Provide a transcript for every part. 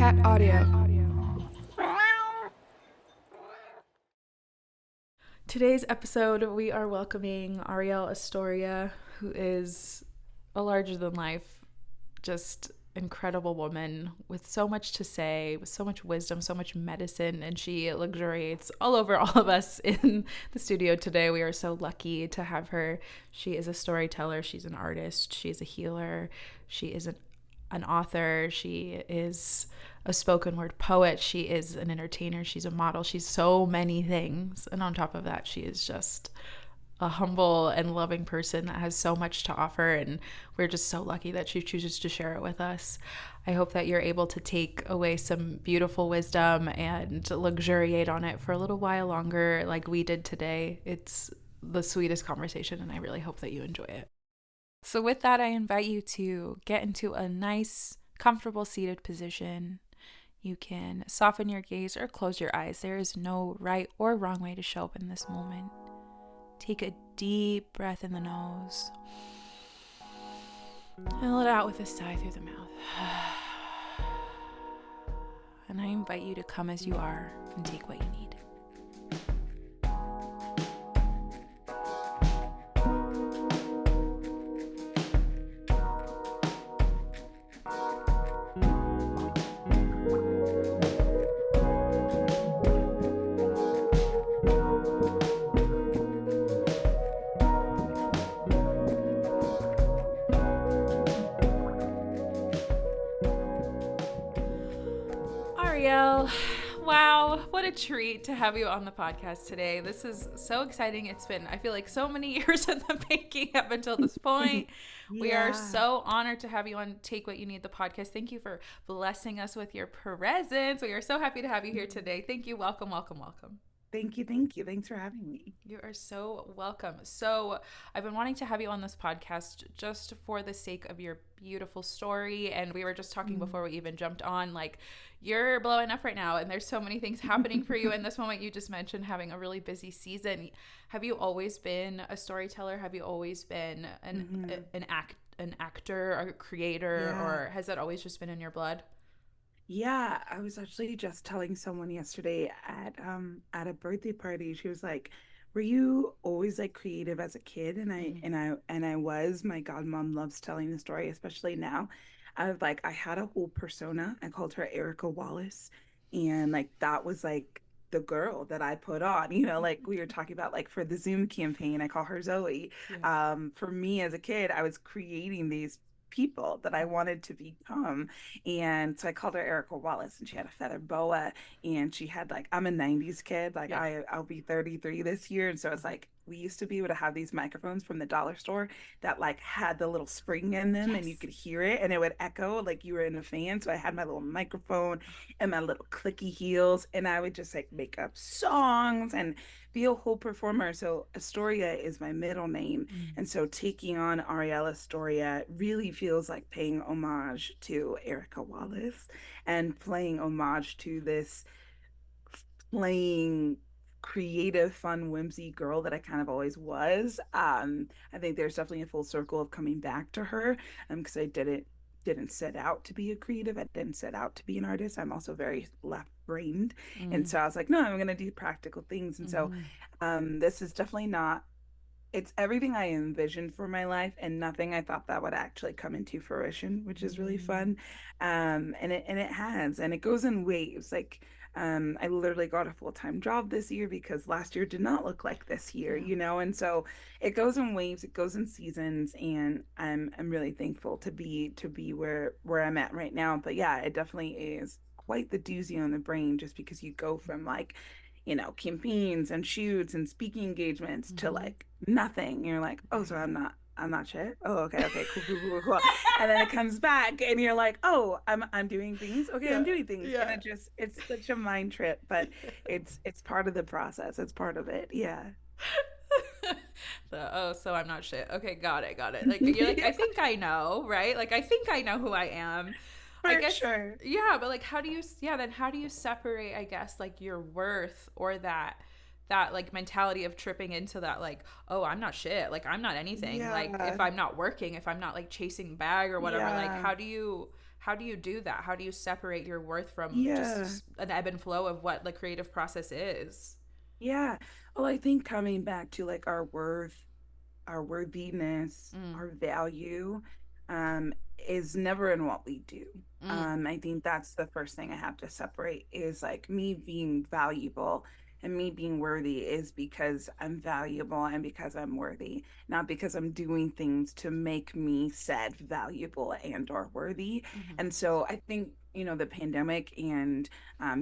Cat Audio. Today's episode, we are welcoming Arielle Estoria, who is a larger-than-life, just incredible woman with so much to say, with so much wisdom, so much medicine, and she luxuriates all over all of us in the studio today. We are so lucky to have her. She is a storyteller. She's an artist. She is a healer. She is an author. She is a spoken word poet. She is an entertainer. She's a model. She's so many things. And on top of that, she is just a humble and loving person that has so much to offer. And we're just so lucky that she chooses to share it with us. I hope that you're able to take away some beautiful wisdom and luxuriate on it for a little while longer like we did today. It's the sweetest conversation, and I really hope that you enjoy it. So with that, I invite you to get into a nice, comfortable seated position. You can soften your gaze or close your eyes. There is no right or wrong way to show up in this moment. Take a deep breath in the nose and let it out with a sigh through the mouth. And I invite you to come as you are and take what you need. Arielle, wow, what a treat to have you on the podcast today. This is so exciting. It's been, I feel like, so many years in the making up until this point. Yeah. We are so honored to have you on Take What You Need, the podcast. Thank you for blessing us with your presence. We are so happy to have you here today. Thank you. Welcome, welcome, welcome. Thank you. Thanks for having me. You are so welcome. So I've been wanting to have you on this podcast just for the sake of your beautiful story. And we were just talking before we even jumped on, like, you're blowing up right now and there's so many things happening for you in this moment. You just mentioned having a really busy season. Have you always been a storyteller? Have you always been an actor, a creator, or has that always just been in your blood? Yeah, I was actually just telling someone yesterday at a birthday party. She was like, "Were you always like creative as a kid?" And I was. My godmom loves telling the story, especially now. I had a whole persona. I called her Erica Wallace, and like that was like the girl that I put on. Like we were talking about, like for the Zoom campaign, I call her Zoe. Yeah. For me as a kid, I was creating these people that I wanted to become. And so I called her Erica Wallace, and she had a feather boa, and she had like, I'm a 90s kid. Like Yeah. I'll be 33 this year. And so it's like we used to be able to have these microphones from the dollar store that like had the little spring in them, and you Yes. could hear it and it would echo like you were in a fan. So I had my little microphone and my little clicky heels, and I would just like make up songs and be a whole performer. So Astoria is my middle name. And so taking on Arielle Estoria really feels like paying homage to Erica Wallace and playing homage to this playing creative, fun, whimsy girl that I kind of always was. I think there's definitely a full circle of coming back to her, because I didn't set out to be a creative. I didn't set out to be an artist. I'm also very left-brained. And so I was like, no, I'm gonna do practical things. And so this is definitely not, it's everything I envisioned for my life and nothing I thought that would actually come into fruition, which is really fun. And it has, and it goes in waves. Like, I literally got a full-time job this year because last year did not look like this year, Yeah. and so it goes in waves, it goes in seasons, and I'm really thankful to be where I'm at right now. But yeah, it definitely is quite the doozy on the brain, just because you go from like, campaigns and shoots and speaking engagements to like nothing. You're like, oh, so I'm not shit. Oh, okay, cool, cool, cool, cool. And then it comes back and you're like, oh, I'm doing things. Okay, I'm Yeah. doing things. And Yeah. it's such a mind trip, but it's part of the process. It's part of it. Yeah. So I'm not shit. Okay, got it, got it. Like you're like, I think I know, right? Like I think I know who I am. I For guess, sure. yeah, but like then how do you separate, I guess, like your worth or that like mentality of tripping into that, like, oh, I'm not shit, like I'm not anything. Like Yeah. if I'm not working, if I'm not like chasing bag or whatever, like Yeah. how do you do that? How do you separate your worth from Yeah. just an ebb and flow of what the creative process is? Yeah. Well, I think coming back to like our worth, our worthiness, Mm, our value, is never in what we do. mm, I think that's the first thing I have to separate is like me being valuable and me being worthy is because I'm valuable and because I'm worthy, not because I'm doing things to make me said valuable and or worthy. mm-hmm. And so I think, the pandemic and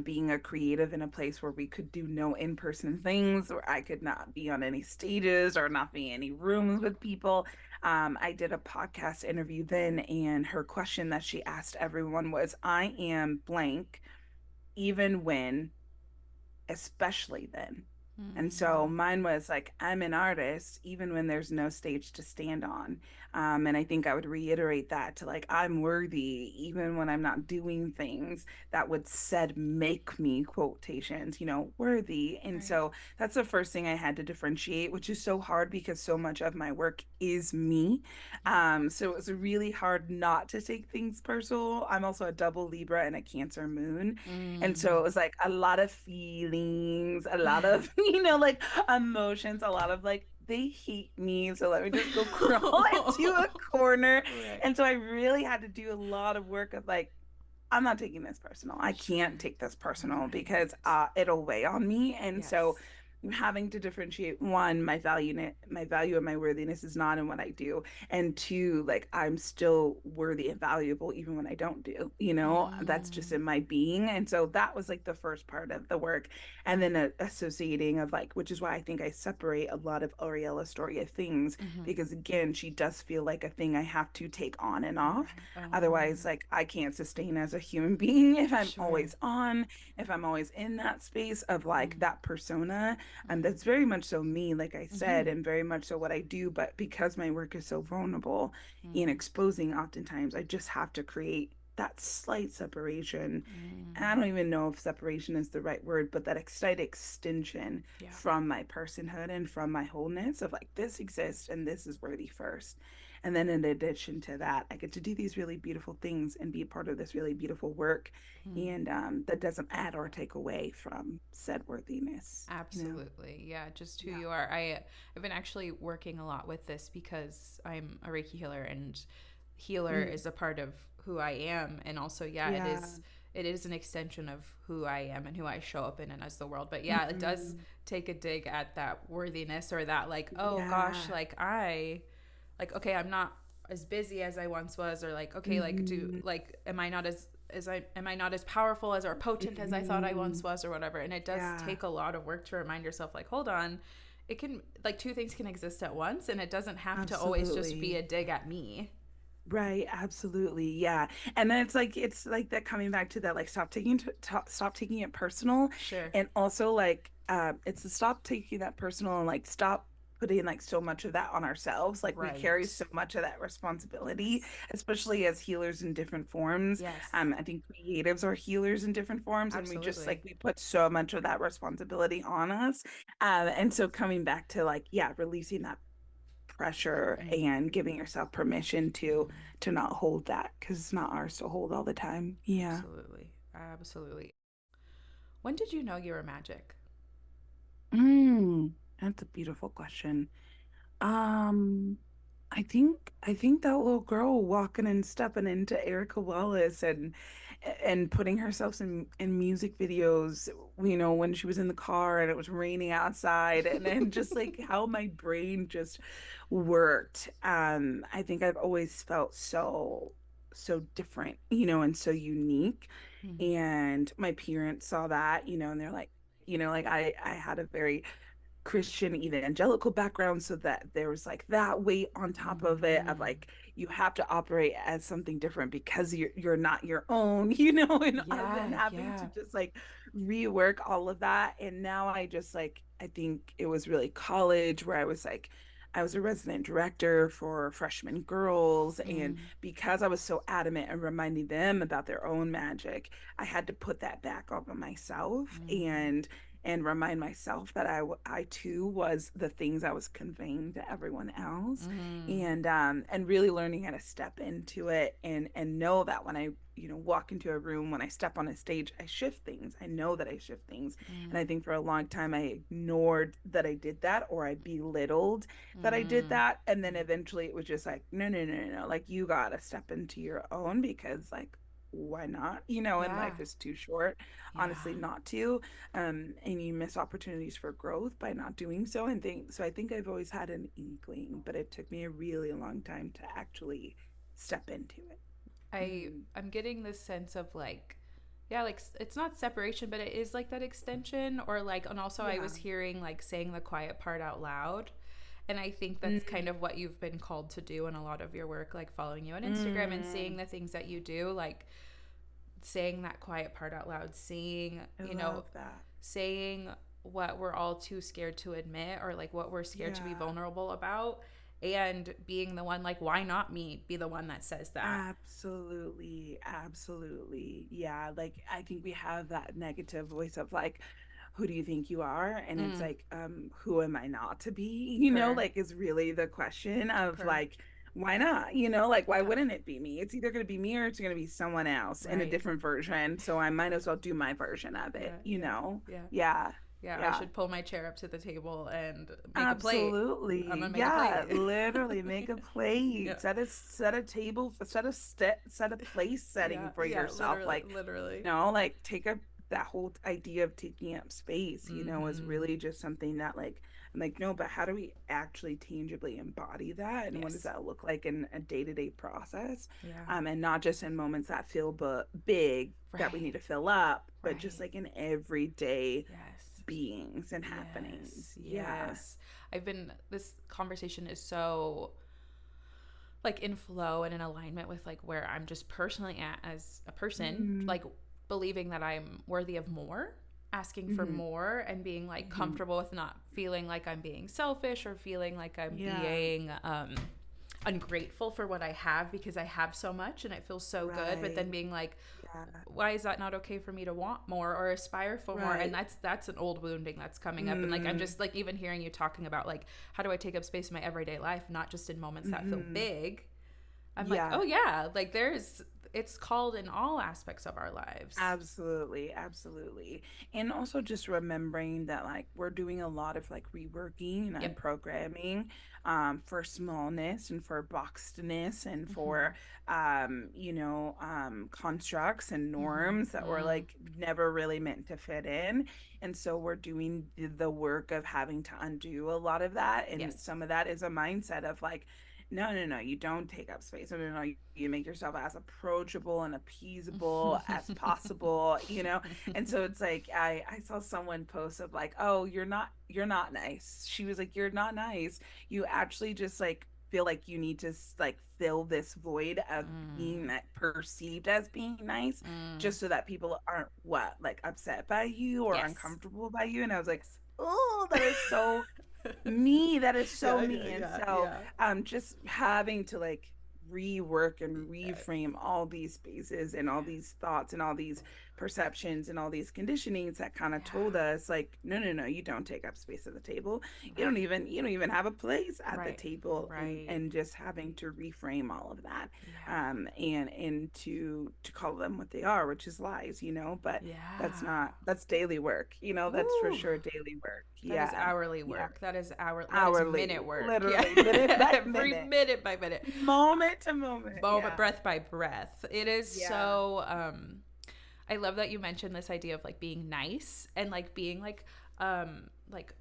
being a creative in a place where we could do no in-person things, where I could not be on any stages or not be in any rooms with people. I did a podcast interview then, and her question that she asked everyone was, I am blank, even when, especially then. And so Mm, mine was like, I'm an artist, even when there's no stage to stand on. And I think I would reiterate that to like, I'm worthy, even when I'm not doing things that would said make me quotations, worthy. And right. so that's the first thing I had to differentiate, which is so hard because so much of my work is me. Yeah. So it was really hard not to take things personal. I'm also a double Libra and a Cancer moon. And so Mm. it was like a lot of feelings, a lot of, like emotions, a lot of like, they hate me. So let me just go crawl into a corner. Right. And so I really had to do a lot of work of like, I'm not taking this personal. I Sure. can't take this personal because Right. it'll weigh on me. And so Yes. having to differentiate one, my value and my worthiness is not in what I do, and two, like I'm still worthy and valuable even when I don't do. That's just Mm, in my being. And so that was like the first part of the work, and then associating of like, which is why I think I separate a lot of Arielle Estoria things mm-hmm. because again, she does feel like a thing I have to take on and off. Right. Otherwise, like I can't sustain as a human being if I'm Sure. always on, if I'm always in that space of like Mm, that persona. And mm, that's very much so me, like I mm-hmm. said, and very much so what I do. But because my work is so vulnerable and Mm, exposing, oftentimes I just have to create that slight separation. And I mm. don't even know if separation is the right word, but that slight extension Yeah. from my personhood and from my wholeness of like, this exists and this is worthy first. And then in addition to that, I get to do these really beautiful things and be a part of this really beautiful work. Mm. And that doesn't add or take away from said worthiness. Absolutely. Yeah, just who Yeah. you are. I've been actually working a lot with this because I'm a Reiki healer and healer Mm. is a part of who I am, and also yeah, Yeah. it is an extension of who I am and who I show up in and as the world. But yeah, it does Mm. take a dig at that worthiness or that like, oh gosh, Yeah. like okay, I'm not as busy as I once was, or like okay, like do Hmm. like am I not as powerful as or potent as I thought I once Hmm. was or whatever. And it does Yeah. take a lot of work to remind yourself like, hold on, it can like two things can exist at once and it doesn't have to always just be a Absolutely. dig at me. Right, absolutely. Yeah. And then it's like that coming back to that like stop taking it personal, Sure. and also like it's to stop taking that personal and like stop putting like so much of that on ourselves. Like we carry Right. so much of that responsibility, Yes. especially as healers in different forms. Yes. I think creatives are healers in different forms, and we just Absolutely. like we put so much of that responsibility on us. And so coming back to like, yeah, releasing that pressure Mm, and giving yourself permission mm, to not hold that because it's not ours to hold all the time. Yeah. absolutely. Absolutely. When did you know you were magic? Mm, that's a beautiful question. Um, I think that little girl walking and stepping into Erica Wallace and putting herself in music videos, when she was in the car and it was raining outside, and then just like how my brain just worked. I think I've always felt so different, and so unique. Mm, And my parents saw that, and they're like, like I had a very Christian evangelical background, so that there was like that weight on top of it of mm. like you have to operate as something different because you're not your own, and then Yeah, having to yeah. just like rework all of that. And now I just like I think it was really college where I was a resident director for freshman girls, and Mm, because I was so adamant and reminding them about their own magic, I had to put that back on myself. mm. And and remind myself that I too was the things I was conveying to everyone else, Mm. and really learning how to step into it and know that when I, you know, walk into a room, when I step on a stage, I shift things. I know that I shift things. And I Mm. think for a long time I ignored that I did that, or I belittled that I did Mm. that. And then eventually it was just like, no, no, no, no, no. Like, you gotta step into your own, because like, why not? You know, and Yeah. life is too short, honestly, Yeah. not to. And you miss opportunities for growth by not doing so. And think so. I think I've always had an inkling, but it took me a really long time to actually step into it. Mm. I'm getting this sense of like, yeah, like it's not separation, but it is like that extension, or like, and also I Yeah. was hearing like saying the quiet part out loud. And I think that's kind Mm. of what you've been called to do in a lot of your work, like following you on Instagram and seeing Mm. the things that you do, like saying that quiet part out loud, seeing, I you know, love that. saying what we're all too scared to admit, or like what we're scared to be Yeah. vulnerable about, and being the one, like, why not me be the one that says that? Absolutely, absolutely. Yeah, like I think we have that negative voice of like, who do you think you are? And it's Mm, like, who am I not to be? You know, per, like is really the question of per, like, why not? You know, like why yeah, wouldn't it be me? It's either going to be me or it's going to be someone else in a right. different version. So I might as well do my version of it, Yeah, you yeah, know? yeah. Yeah. Yeah, I Yeah. should pull my chair up to the table and make a plate. I'm Absolutely. gonna make a Yeah, plate. literally make a Yeah, plate. Set a table, set a place yeah, setting for yeah, yourself. literally, Like, literally. like take up that whole idea of taking up space, is Mm-hmm. really just something that like I'm like, no, but how do we actually tangibly embody that? And what does Yes. that look like in a day-to-day process? Yeah. And not just in moments that feel big that we need Right. to fill up, but just Right. like in everyday Yes. beings and Yes. happenings. Yeah. Yes. This conversation is so like in flow and in alignment with like where I'm just personally at as a person, Mm, like believing that I'm worthy of more, asking for hmm more, and being like hmm comfortable with not feeling like I'm being selfish or feeling like I'm Yeah, being ungrateful for what I have, because I have so much and it feels so good, but right. then being like, Yeah, why is that not okay for me to want more or aspire for more? And right. that's an old wounding that's coming up. And like, I'm Mm, just like, even hearing you talking about like, how do I take up space in my everyday life, not just in moments that feel hmm big? I'm like, Yeah, oh yeah, like it's called in all aspects of our lives. absolutely, absolutely. And also just remembering that like we're doing a lot of like reworking and Yep. unprogramming for smallness and for boxedness and Mm-hmm. for constructs and norms that were Mm-hmm. like never really meant to fit in. And so we're doing the work of having to undo a lot of that. And Yes. some of that is a mindset of like, no, no, no, you don't take up space. No, no, no, you make yourself as approachable and appeasable as possible, you know? And so it's like I saw someone post of like, "Oh, you're not nice." She was like, "You're not nice. You actually just like feel like you need to like fill this void of being Mm. like, perceived as being nice Mm. just so that people aren't what, like upset by you or Yes. uncomfortable by you." And I was like, Yes. "Oh, that is so me. That is so Yeah, yeah, me." And yeah, so yeah. just having to like rework and Yes. reframe all these spaces and all Yes. these thoughts and all these perceptions and all these conditionings that kind of told Yeah. us like, no, no, no, you don't take up space at the table. Right. You don't even have a place at the Right. table. and Right. and just having to reframe all of that, Yeah. and to call them what they are, which is lies, but Yeah. that's daily work, that's for Ooh. sure daily work. That is Yeah. hourly Yeah. work. That is Hourly, minute work. Yeah. literally minute by Every minute, minute by minute. moment to moment. Moment, Yeah. breath by breath. It is Yeah. so I love that you mentioned this idea of like being nice and like being like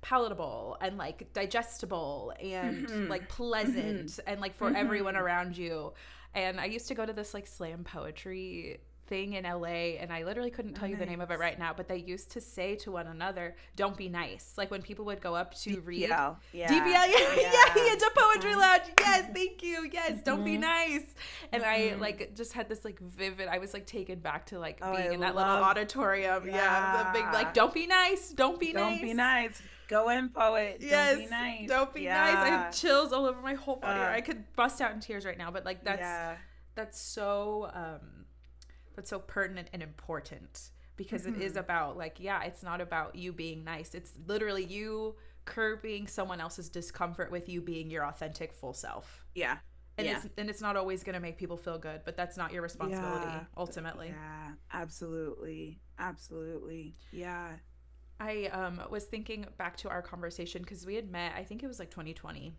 palatable and like digestible and hmm like hmm pleasant and like for everyone hmm around you. And I used to go to this like slam poetry thing in LA, and I literally couldn't Oh, tell you the name of it nice. right now, but they used to say to one another, "Don't be nice." Like when people would go up to read DPL. Yeah. DPL, yeah, yeah, Yeah. into Poetry hmm Lounge. Yes, thank you. Yes, don't be hmm nice. And I hmm like just had this like vivid, I was like taken back to like Oh, I being in that little love. auditorium. Yeah, the big like, Yeah. don't be nice, don't be Don't be nice. nice. Go in, poet. Don't Yes, be nice. don't be nice. I have Yeah. chills all over my whole body. Uh, I could bust out in tears right now, but like that's yeah. that's so that's so pertinent and important, because it is Hmm. about, like, yeah, it's not about you being nice. It's literally you curbing someone else's discomfort with you being your authentic full self. Yeah. And Yeah. it's not always going to make people feel good, but that's not your Yeah. responsibility ultimately. Yeah. Absolutely. Absolutely. Yeah. I was thinking back to our conversation because we had met, I think it was like 2020,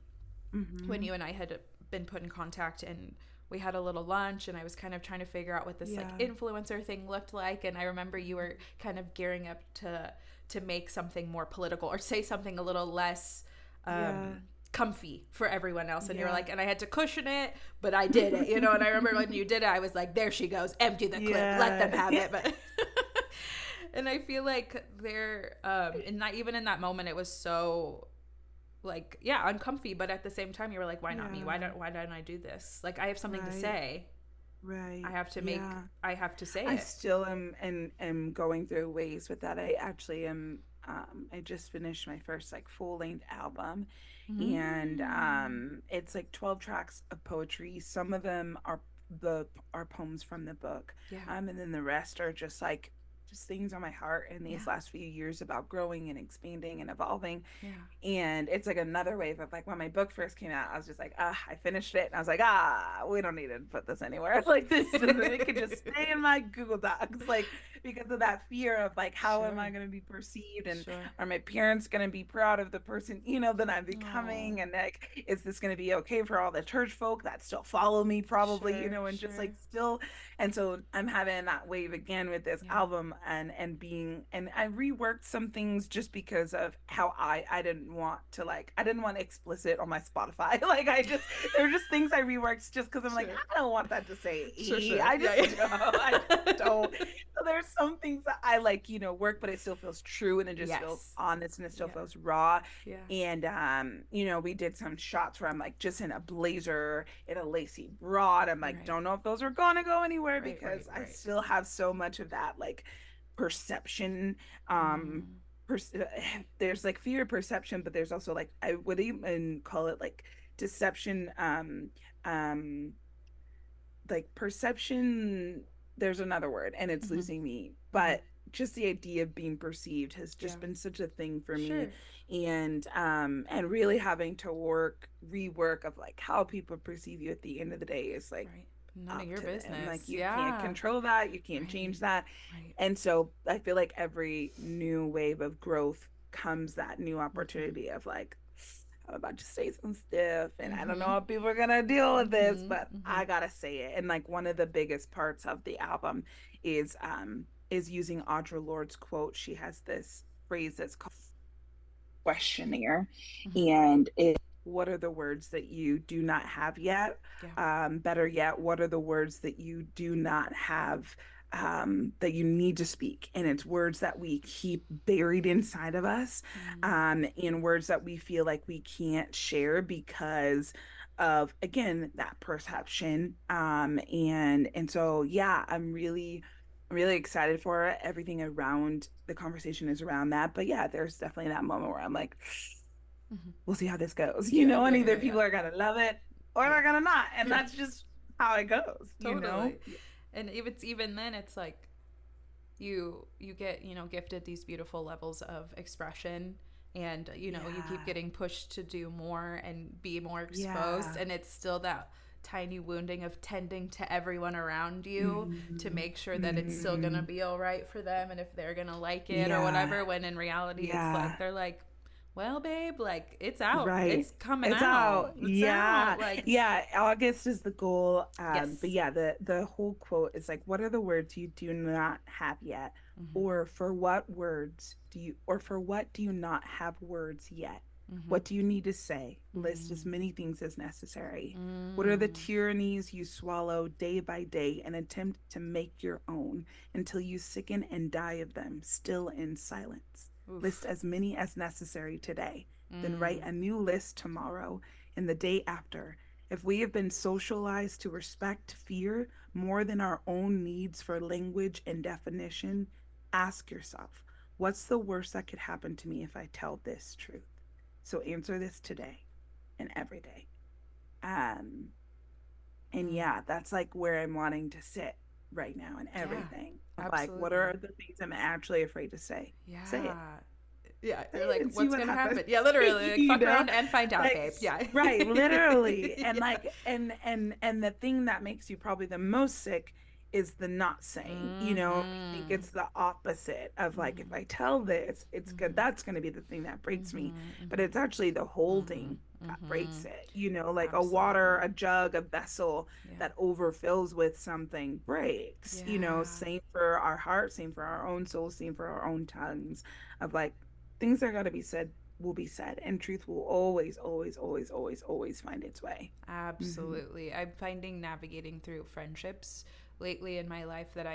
when Hmm. you and I had been put in contact, and we had a little lunch, and I was kind of trying to figure out what this like Yeah. influencer thing looked like. And I remember you were kind of gearing up to make something more political or say something a little less Yeah. comfy for everyone else. And you were Yeah. like, and I had to cushion it, but I did it, you know. And I remember when you did it, I was like, there she goes, empty the clip, let them Yeah. have it. But and I feel like there in that, even in that moment, it was so like, yeah, uncomfy, but at the same time you were like, why not me? Yeah. Why don't I do this? Like, I have something to Right. say. Right. I Yeah. have to say I it. still am going through ways with that. I actually am I just finished my first like full-length album, and Mm. it's like 12 tracks of poetry. Some of them are poems from the book. Yeah. And then the rest are just things on my heart in these Yeah. last few years about growing and expanding and evolving. Yeah. And it's like another wave of like when my book first came out, I was just like, I finished it. And I was like, we don't need to put this anywhere. Like this doesn't, it could just stay in my Google Docs. Like because of that fear of like, how am I Sure. going to be perceived? And Sure. are my parents going to be proud of the person, that I'm Oh. becoming? And like, is this going to be okay for all the church folk that still follow me probably, Sure. and just like Sure. still. And so I'm having that wave again with this Yeah. album, and I reworked some things just because of how I didn't want to like I didn't want explicit on my Spotify. Like there were just things I reworked just because I'm like, Sure. I don't want that to say Sure. E. Sure. I Yeah. just don't. I just don't. Yeah. So there's some things that I like, work, but it still feels true and it just feels Yes. honest and it still Yeah. feels raw. Yeah. And we did some shots where I'm like just in a blazer in a lacy bra. And I'm like, Right. don't know if those are gonna go anywhere Right. because Right. I Right. still have so much of that like perception. Mm. Per- there's like fear of perception, but there's also like I would even call it like deception. Um, like perception, there's another word and it's Mm-hmm. losing me, Mm-hmm. but just the idea of being perceived has Yeah. just been such a thing for me. Sure. And really having to rework of like how people perceive you at the end of the day is like Right. None of up your to them. Like business. you can't Yeah. control that, you can't Right. change that. Right. And so I feel like every new wave of growth comes that new Mm-hmm. opportunity of like, I'm about to say some stuff and I don't know Mm-hmm. how people are gonna deal with this, Mm-hmm. but Mm-hmm. I gotta say it. And like one of the biggest parts of the album is using Audre Lorde's quote. She has this phrase that's called questionnaire, Mm-hmm. and it what are the words that you do not have yet? Yeah. Better yet, what are the words that you do not have, that you need to speak? And it's words that we keep buried inside of us, Mm. and words that we feel like we can't share because of, again, that perception. And so, yeah, I'm really excited for it. Everything around the conversation is around that. But yeah, there's definitely that moment where I'm like, Mm-hmm. we'll see how this goes, Yeah. and Yeah. either Yeah. Yeah. people are gonna love it or Yeah. they're gonna not. And Yeah. that's just how it goes. Totally. And if it's even then, it's like you get, gifted these beautiful levels of expression, and you keep Yeah. getting pushed to do more and be more exposed, Yeah. and it's still that tiny wounding of tending to everyone around you to Mm-hmm. make sure that it's still gonna Mm-hmm. be all right for them, and if they're gonna like it or Yeah. whatever, when in reality it's like Yeah. they're like, well, babe, like, it's out, Right. it's coming It's out, out. it's Yeah. out, like, Yeah. August is the goal. But yes. yeah, the whole quote is like, what are the words you do not have yet? Mm-hmm. Or for what do you not have words yet? Mm-hmm. What do you need to say? List as Mm. many things as necessary. What are the Mm. tyrannies you swallow day by day and attempt to make your own until you sicken and die of them, still in silence? List Oof. as many as necessary today, then write Mm. a new list tomorrow and the day after. If we have been socialized to respect fear more than our own needs for language and definition, ask yourself, what's the worst that could happen to me if I tell this truth? So answer this today and every day. Um, and Mm. yeah, that's like where I'm wanting to sit. right now and Yeah, everything. Of like, what absolutely. are the things I'm actually afraid to say? Say it. Yeah. Yeah, Say you're it like, and see what's what gonna happen? happens. Yeah, literally, like You fuck know? around and find out, Like babe. Yeah. right, literally. And Yeah. like and the thing that makes you probably the most sick is the not saying. I think Mm-hmm. it's the opposite of like if Mm-hmm. I tell this, it's good. Mm-hmm. That's going to be the thing that breaks me. Mm-hmm. But it's actually the Mm-hmm. holding that Mm-hmm. breaks it. Like a water, Absolutely. a jug, a vessel Yeah. that overfills with something breaks. Yeah. Same for our heart, same for our own soul, same for our own tongues of like things that got to be said will be said, and truth will always, always, always, always, always find its way. Hmm. Absolutely. I'm finding navigating through friendships lately in my life that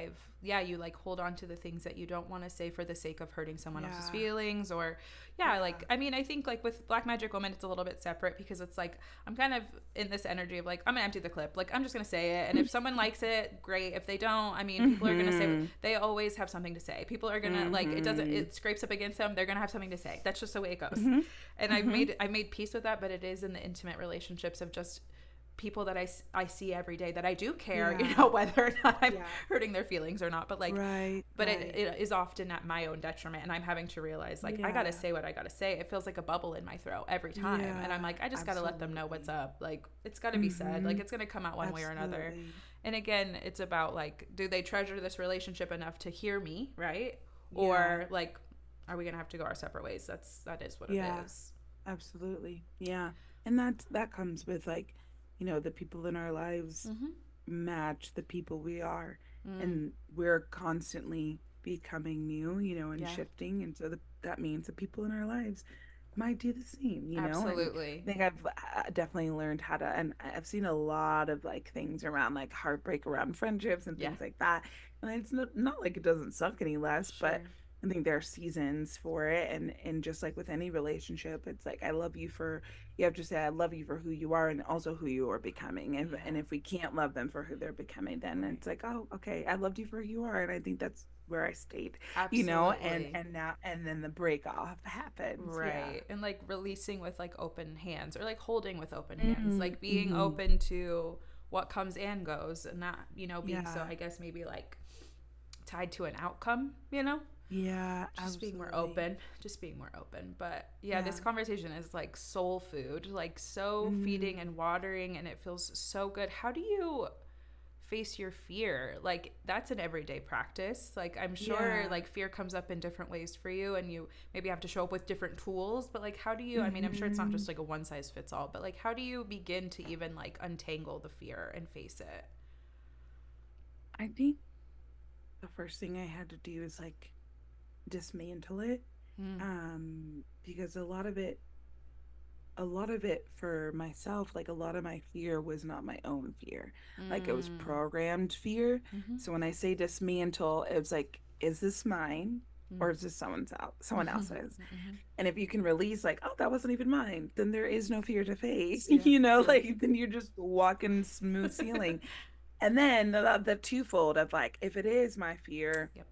yeah, you like hold on to the things that you don't want to say for the sake of hurting someone else's Yeah, feelings or, yeah, yeah. like, I mean, I think like with Black Magic Woman, it's a little bit separate because it's like, I'm kind of in this energy of like, I'm going to empty the clip. Like, I'm just going to say it. And if someone likes it, great. If they don't, I mean, people are going to say, Hmm. they always have something to say. People are going to like, Hmm. it scrapes up against them. They're going to have something to say. That's just the way it goes. Hmm. And Hmm. I've made peace with that, but it is in the intimate relationships of just people that I see every day that I do care, Yeah, whether or not I'm yeah. hurting their feelings or not. But like, Right, but right. it is often at my own detriment. And I'm having to realize like, I got to Yeah, say what I got to say. It feels like a bubble in my throat every time. And I'm yeah, like, I just got to let them know what's absolutely. up. Like, it's got to be said. Like, Hmm. it's going to come out one way or another. Absolutely. And again, it's about like, do they treasure this relationship enough to hear me? Right. Yeah, Or like, are we going to have to go our separate ways? That is what it yeah, is. absolutely. Yeah. And that comes with like, the people in our lives Mm-hmm. match the people we are. Mm. And we're constantly becoming new, and Yeah. shifting. And so that means the people in our lives might do the same, and Absolutely. I think I've definitely learned how to, and I've seen a lot of like things around like heartbreak around friendships and Yeah. things like that. And it's not like it doesn't suck any less, but Sure. I think there are seasons for it. And just like with any relationship, it's like, you have to say, I love you for who you are and also who you are becoming. And Yeah. if we can't love them for who they're becoming, then Right. it's like, oh, okay, I loved you for who you are. And I think that's where I stayed, and Absolutely. now and then the break off happens. Yeah. Right. And like releasing with like open hands or like holding with open hands, Mm-hmm. like being Mm-hmm. open to what comes and goes and not, being so, Yeah. I guess, maybe like tied to an outcome. Yeah, Just being more absolutely. open, just being more open. But yeah, Yeah. this conversation is like soul food, like so Mm, feeding and watering, and it feels so good. How do you face your fear? Like that's an everyday practice. Like I'm sure yeah. like fear comes up in different ways for you and you maybe have to show up with different tools, but like how do you, I mean, I'm sure it's not Hmm. just like a one size fits all, but like how do you begin to even like untangle the fear and face it? I think the first thing I had to do is like dismantle it. Mm. Because a lot of it for myself, like a lot of my fear was not my own fear. Like it was Mm. programmed fear. Mm-hmm. So when I say dismantle, it was like, is this mine? Mm. Or is this someone else's? Mm-hmm. And if you can release, like, oh, that wasn't even mine, then there is no fear to face, Yeah, true. like then you're just walking smooth sailing. And then the twofold of like, if it is my fear, Yep.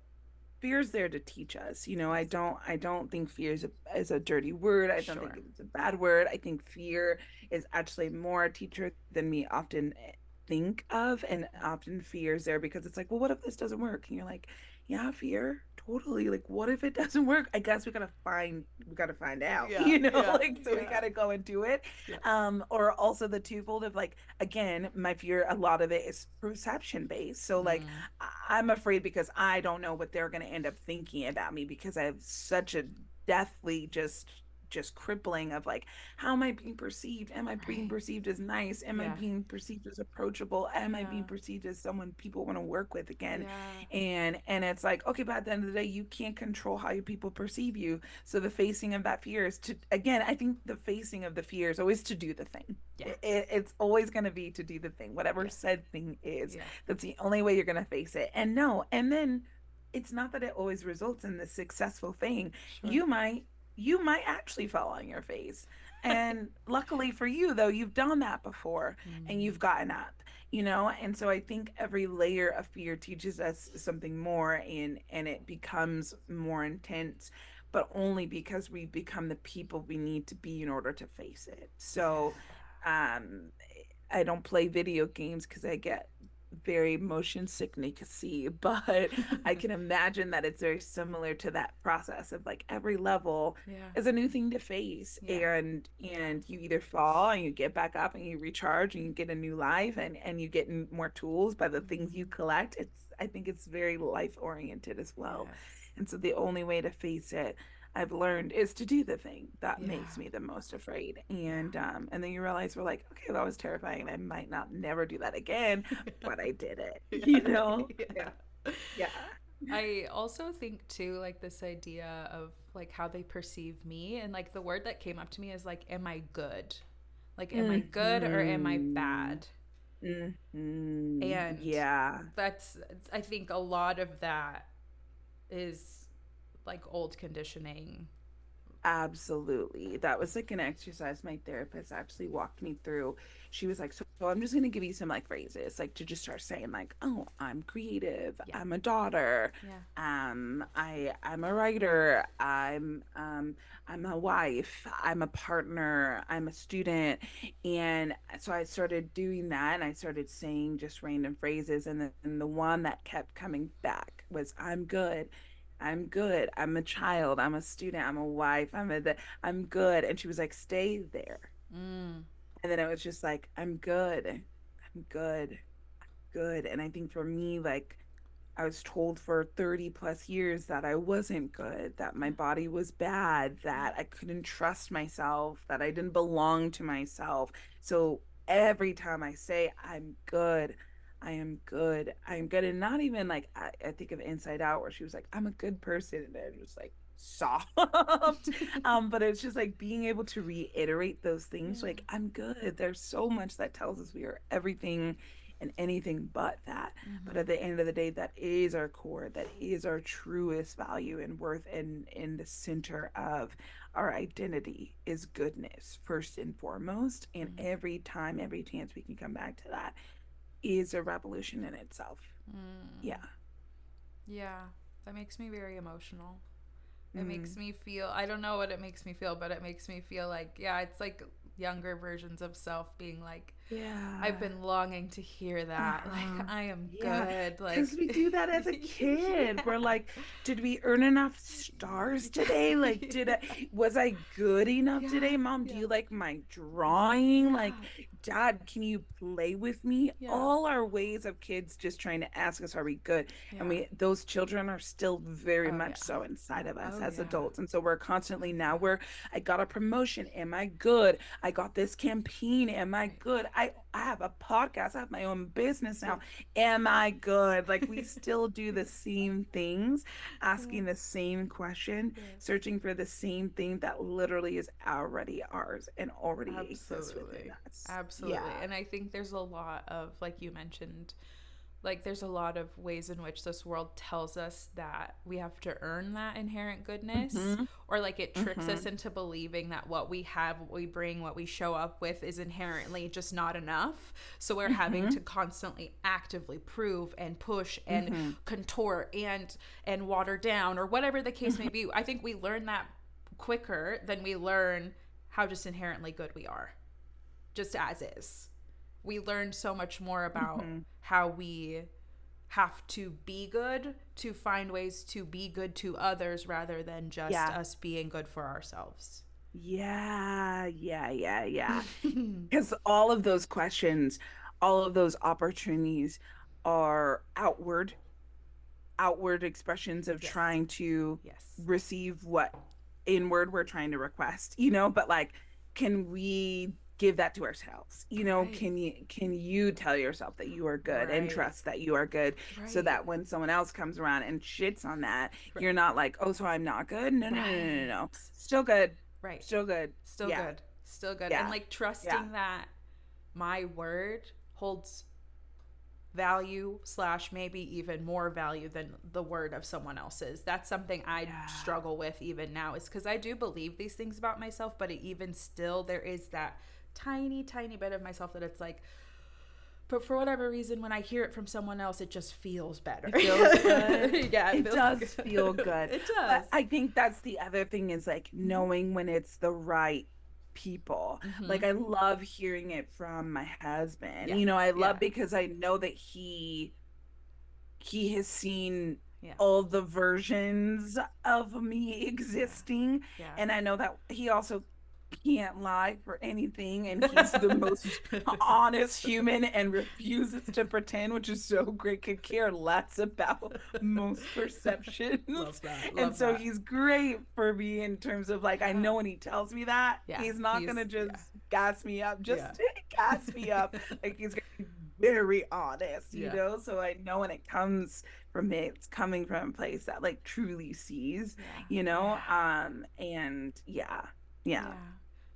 fear's there to teach us. I Yes. don't think fear is a dirty word. I don't think Sure. it's a bad word. I think fear is actually more a teacher than we often think of, and often fear is there because it's like, well, what if this doesn't work? And you're like, yeah, fear, totally. Like, what if it doesn't work? I guess we gotta find out, Yeah, yeah, like, so we yeah, gotta go and do it. yeah. Or also the twofold of like, again, my fear, a lot of it is perception based. So like, Mm. I'm afraid because I don't know what they're going to end up thinking about me because I have such a deathly just crippling of like, how am I being perceived? Am I being Right. perceived as nice? Am I Yeah. being perceived as approachable? Am I being Yeah. perceived as someone people want to work with again? Yeah. And it's like, okay, but at the end of the day, you can't control how your people perceive you. So the facing of that fear is to, again, I think the facing of the fear is always to do the thing. Yeah. It's always going to be to do the thing, whatever Yeah. said thing is. Yeah. That's the only way you're going to face it. And no, and then it's not that it always results in the successful thing. Sure. You might actually fall on your face. And luckily for you, though, you've done that before and Mm. you've gotten up, and so I think every layer of fear teaches us something more, and it becomes more intense, but only because we become the people we need to be in order to face it. Yeah. So, um, I don't play video games because I get very motion sicknessy, but I can imagine that it's very similar to that process of like every level Yeah. is a new thing to face, Yeah. Yeah. and you either fall and you get back up and you recharge and you get a new life, and you get more tools by the things you Mhm. collect. It's I think it's very life oriented as well. Yes. And so the only way to face it, I've learned, is to do the thing that Yeah. makes me the most afraid. Yeah. And then you realize we're like, okay, that was terrifying and I might not never do that again, but I did it, you Yeah. know? Yeah. Yeah. Yeah. I also think too, like this idea of like how they perceive me, and like the word that came up to me is like, am I good? Like, am I good or am I Hmm. bad? And Yeah. that's, I think a lot of that is like old conditioning. Absolutely. That was like an exercise my therapist actually walked me through. She was like, so I'm just going to give you some like phrases, like to just start saying like, oh, I'm creative, Yeah. I'm a daughter, Yeah. I'm a writer, I'm a wife, I'm a partner, I'm a student. And so I started doing that and I started saying just random phrases. And then the one that kept coming back was, I'm good. I'm good. I'm a child. I'm a student. I'm a wife. I'm good. And she was like, stay there. Mm. And then it was just like, I'm good. I'm good. Good. And I think for me, like, I was told for 30 plus years that I wasn't good, that my Yeah. body was bad, Yeah. that I couldn't trust myself, that I didn't belong to myself. So every time I say I'm good, I am good, I am good. And not even like I think of Inside Out where she was like, I'm a good person. And then just like soft. But it's just like being able to reiterate those things, Yeah. like, I'm good. There's so much that tells us we are everything and anything but that. But Mm-hmm. at the end of the day, that is our core, that is our truest value and worth, and in the center of our identity is goodness first and foremost. And Mm. every time, every chance we can come back to that is a revolution in itself. Yeah. Mm. Yeah. That makes me very emotional. It makes Mm. me feel, I don't know what it makes me feel, but it makes me feel like, yeah, it's like younger versions of self being like, I've Yeah. been longing to hear that. Uh-huh. Like, I am Yeah, good. because Like, we do that as a kid. We're yeah. like, did we earn enough stars today? Like, was I good enough Yeah. today? Mom, do Yeah. you like my drawing? Like, Yeah. Dad, can you play with me? Yeah. All our ways of kids just trying to ask us, are we good? And Yeah. those children are still very Oh, much yeah. so inside of us Oh, as yeah. adults. And so we're constantly Oh, now yeah. we're, I got a promotion. Am I good? I got this campaign. Am I Right. good? I have a podcast. I have my own business Yeah. now. Am I good? Like we still do the same things, Yeah. asking the same question, Yes. searching for the same thing that literally is already ours and already exists within Absolutely. us. Absolutely. Yeah. And I think there's a lot of, like you mentioned, like there's a lot of ways in which this world tells us that we have to earn that inherent goodness, Mm-hmm. or like it tricks Mm-hmm. us into believing that what we have, what we bring, what we show up with is inherently just not enough, so we're having Mm-hmm. to constantly actively prove and push and Mm-hmm. contort and water down, or whatever the case may be. I think we learn that quicker than we learn how just inherently good we are, just as is. We learn so much more about Mm-hmm. how we have to be good to find ways to be good to others rather than just Yeah. us being good for ourselves. Yeah. Yeah. Yeah. Yeah. Because all of those questions, all of those opportunities are outward expressions of Yes. trying to Yes. receive what inward we're trying to request, but like, can we give that to ourselves? Right. Can you tell yourself that you are good and Right. trust that you are good, so Right. that when someone else comes around and shits on that, Right. you're not like, oh, so I'm not good? No, no, no, no, no, no. Right. Still good. Right. Still good. Still Yeah. good. Still good. And Yeah. like Yeah. trusting that my word holds value slash maybe even more value than the word of someone else's. That's something I Yeah. struggle with even now, is because I do believe these things about myself, but even still there is that tiny bit of myself that it's like, but for whatever reason when I hear it from someone else it just feels better. It feels good. Yeah, it It feels does feel good. good. It But does. I think that's the other thing, is like Mm-hmm. knowing when it's the right people. Mm-hmm. Like I love hearing it from my husband. Yeah. You know, I Yeah. love because I know that he has seen Yeah. all the versions of me Yeah. existing, Yeah. and I know that he also can't lie for anything, and he's the most honest human and refuses to pretend, which is so great. Could care less about most Love perceptions. that. And Love so that. he's great for me in terms of like, I Yeah. know when he tells me that Yeah. he's not He's gonna yeah. just gas me up just Yeah. to gas me up. Like he's gonna be very honest, you Yeah. know? So I know when it comes from me, it's coming from a place that like truly sees, Yeah. you know? Yeah. And yeah, yeah, Yeah.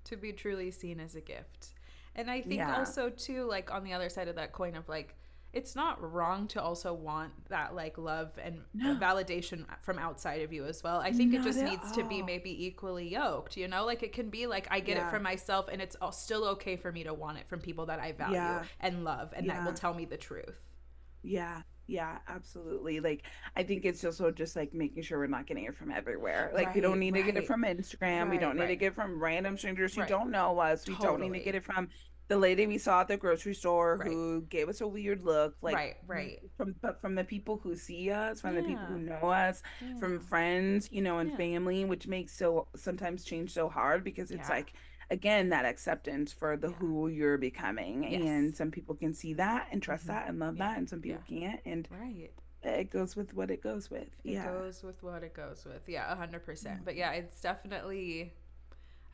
To be truly seen as a gift. And I think yeah. also too, like on the other side of that coin of like, it's not wrong to also want that like love and No, validation from outside of you as well. I think it not just at needs to be all. maybe equally yoked, you know? Like it can be like I get it Yeah, from myself and it's still okay for me to want it from people that I value yeah, and love and that will yeah. tell me the truth. Yeah, yeah, absolutely. Like, I think it's also just like making sure we're not getting it from everywhere. Like, we don't Right, need to get it right, from Instagram. We right, don't need to right, get it from random strangers who right. don't know us. We don't need to get Totally. it from the lady we saw at the grocery store Right, who gave us a weird look. Like, right, right. but from the people who see us, from the people Yeah, who know us, from yeah, friends, you know, and yeah, family, which makes so sometimes change so hard because it's yeah, like again that acceptance for the yeah. who you're becoming, Yes. and some people can see that and trust Mm-hmm. that and love Yeah, that, and some yeah. people can't, and Right. it goes with what it goes with. It Yeah. goes with what it goes with. Yeah, 100%. But Mm. yeah, it's definitely,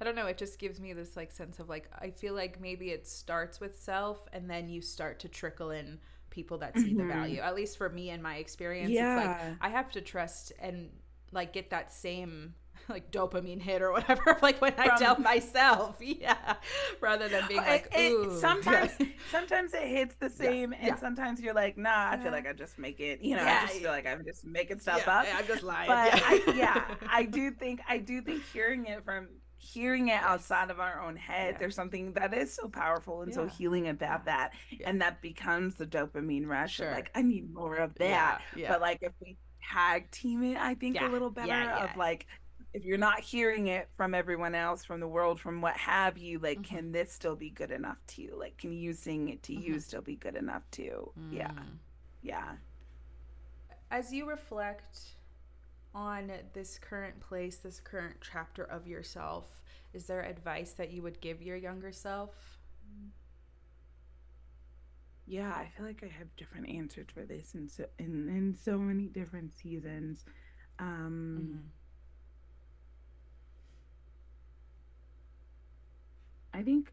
I don't know, it just gives me this like sense of like, I feel like maybe it starts with self and then you start to trickle in people that see the Hmm. value. At least for me and my experience, it's like Yeah. I have to trust and like get that same like dopamine hit or whatever like when I tell From myself, yeah, rather than being like, it ooh, yeah, sometimes it hits the yeah, same, yeah, and sometimes you're like, nah, I feel yeah, like I just make it, you know, I yeah, just feel like I'm just making stuff yeah, up. yeah, I'm just lying, But yeah. I do think hearing it Yes, outside of our own head, yeah, there's something that is so powerful and so yeah, healing yeah, about that. yeah, And that becomes the dopamine rush of sure, like, I need more of that. yeah, yeah, But like if we tag team it, I think a yeah, little yeah, better yeah. of like, if you're not hearing it from everyone else, from the world, from what have you, like, Mm-hmm. can this still be good enough to you? Like, can you sing it to Mm-hmm. you still be good enough too? Yeah. Mm. Yeah. As you reflect on this current place, this current chapter of yourself, is there advice that you would give your younger self? Yeah, I feel like I have different answers for this in so many different seasons. Um, Mm-hmm. I think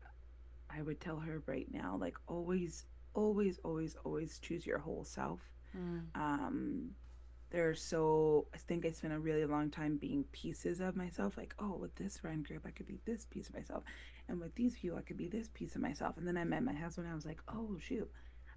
I would tell her right now, like always, always, always, always choose your whole self. Mm. Um, there's so I think I spent a really long time being pieces of myself, like, oh, with this friend group, I could be this piece of myself, and with these people, I could be this piece of myself. And then I met my husband, and I was like, oh shoot,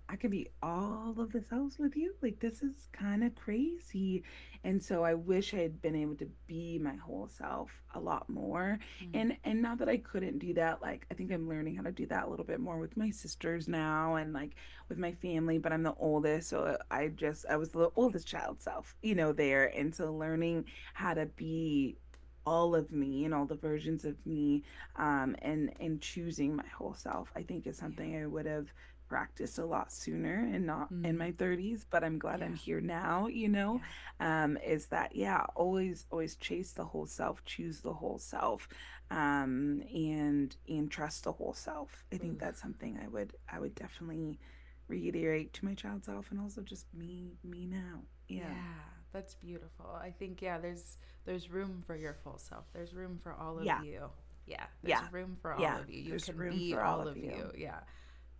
I could be all of this else with you. Like this is kind of crazy. And so I wish I had been able to be my whole self a lot more. Mm. And not that I couldn't do that, like I think I'm learning how to do that a little bit more with my sisters now and like with my family, but I'm the oldest, so I was the oldest child self, you know, there. And so learning how to be all of me and all the versions of me, and choosing my whole self, I think is Yeah. something I would have practiced a lot sooner and not in Mm. my 30s, but I'm glad I'm Yeah. here now, you know. Yeah. Is that yeah, always chase the whole self, choose the whole self, and trust the whole self. I think that's Oof. something I would definitely reiterate to my child self, and also just me now. Yeah. Yeah, that's beautiful. I think yeah, there's room for your full self. There's room for all of Yeah. you. Yeah, there's Yeah. room for all Yeah. of you. You There's can room be for all all of of you. you. Yeah.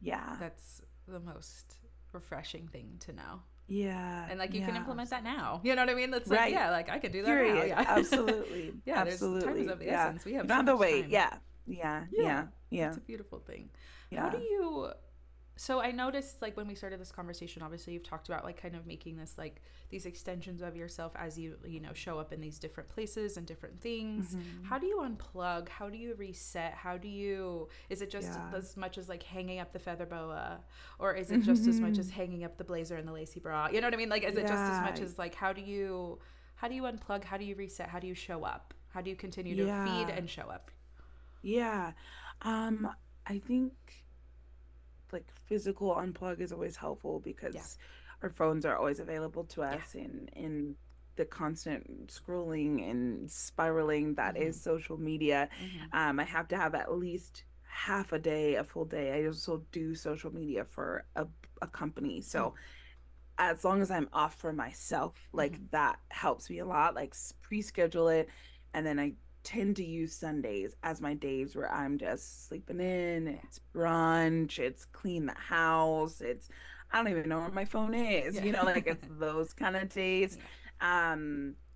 Yeah. That's the most refreshing thing to know. Yeah. And like you can Yeah, implement that absolutely. now. You know what I mean? That's like, Right. yeah, like I can do that now. Period. Yeah. Absolutely. Yeah, there's time is Absolutely. of the Yeah. essence. We have You so don't have to much wait. time. Yeah. Yeah. Yeah. Yeah. Yeah. It's a beautiful thing. How do Yeah. you so I noticed like when we started this conversation, obviously you've talked about like kind of making this like these extensions of yourself as you know show up in these different places and different things. Hmm. How do you unplug? How do you reset? How do you is it just Yeah. as much as like hanging up the feather boa, or is it just as much as hanging up the blazer and the lacy bra? You know what I mean? Like is it just as much Yeah. as like how do you unplug? How do you reset? How do you show up? How do you continue to feed Yeah. and show up? Yeah. Um, I think like physical unplug is always helpful Yeah. because our phones are always available to Yeah. us in the constant scrolling and spiraling that Mm-hmm. is social media. Mm-hmm. I have to have at least half a day, a full day. I also do social media for a company. Mm-hmm. So as long as I'm off for myself, like that helps me a lot. Like pre-schedule it, and then I tend to use Sundays as my days where I'm just sleeping in. Yeah. It's brunch, it's clean the house, it's I don't even know where my phone is, Yeah. you know, like it's those kind of days. Yeah.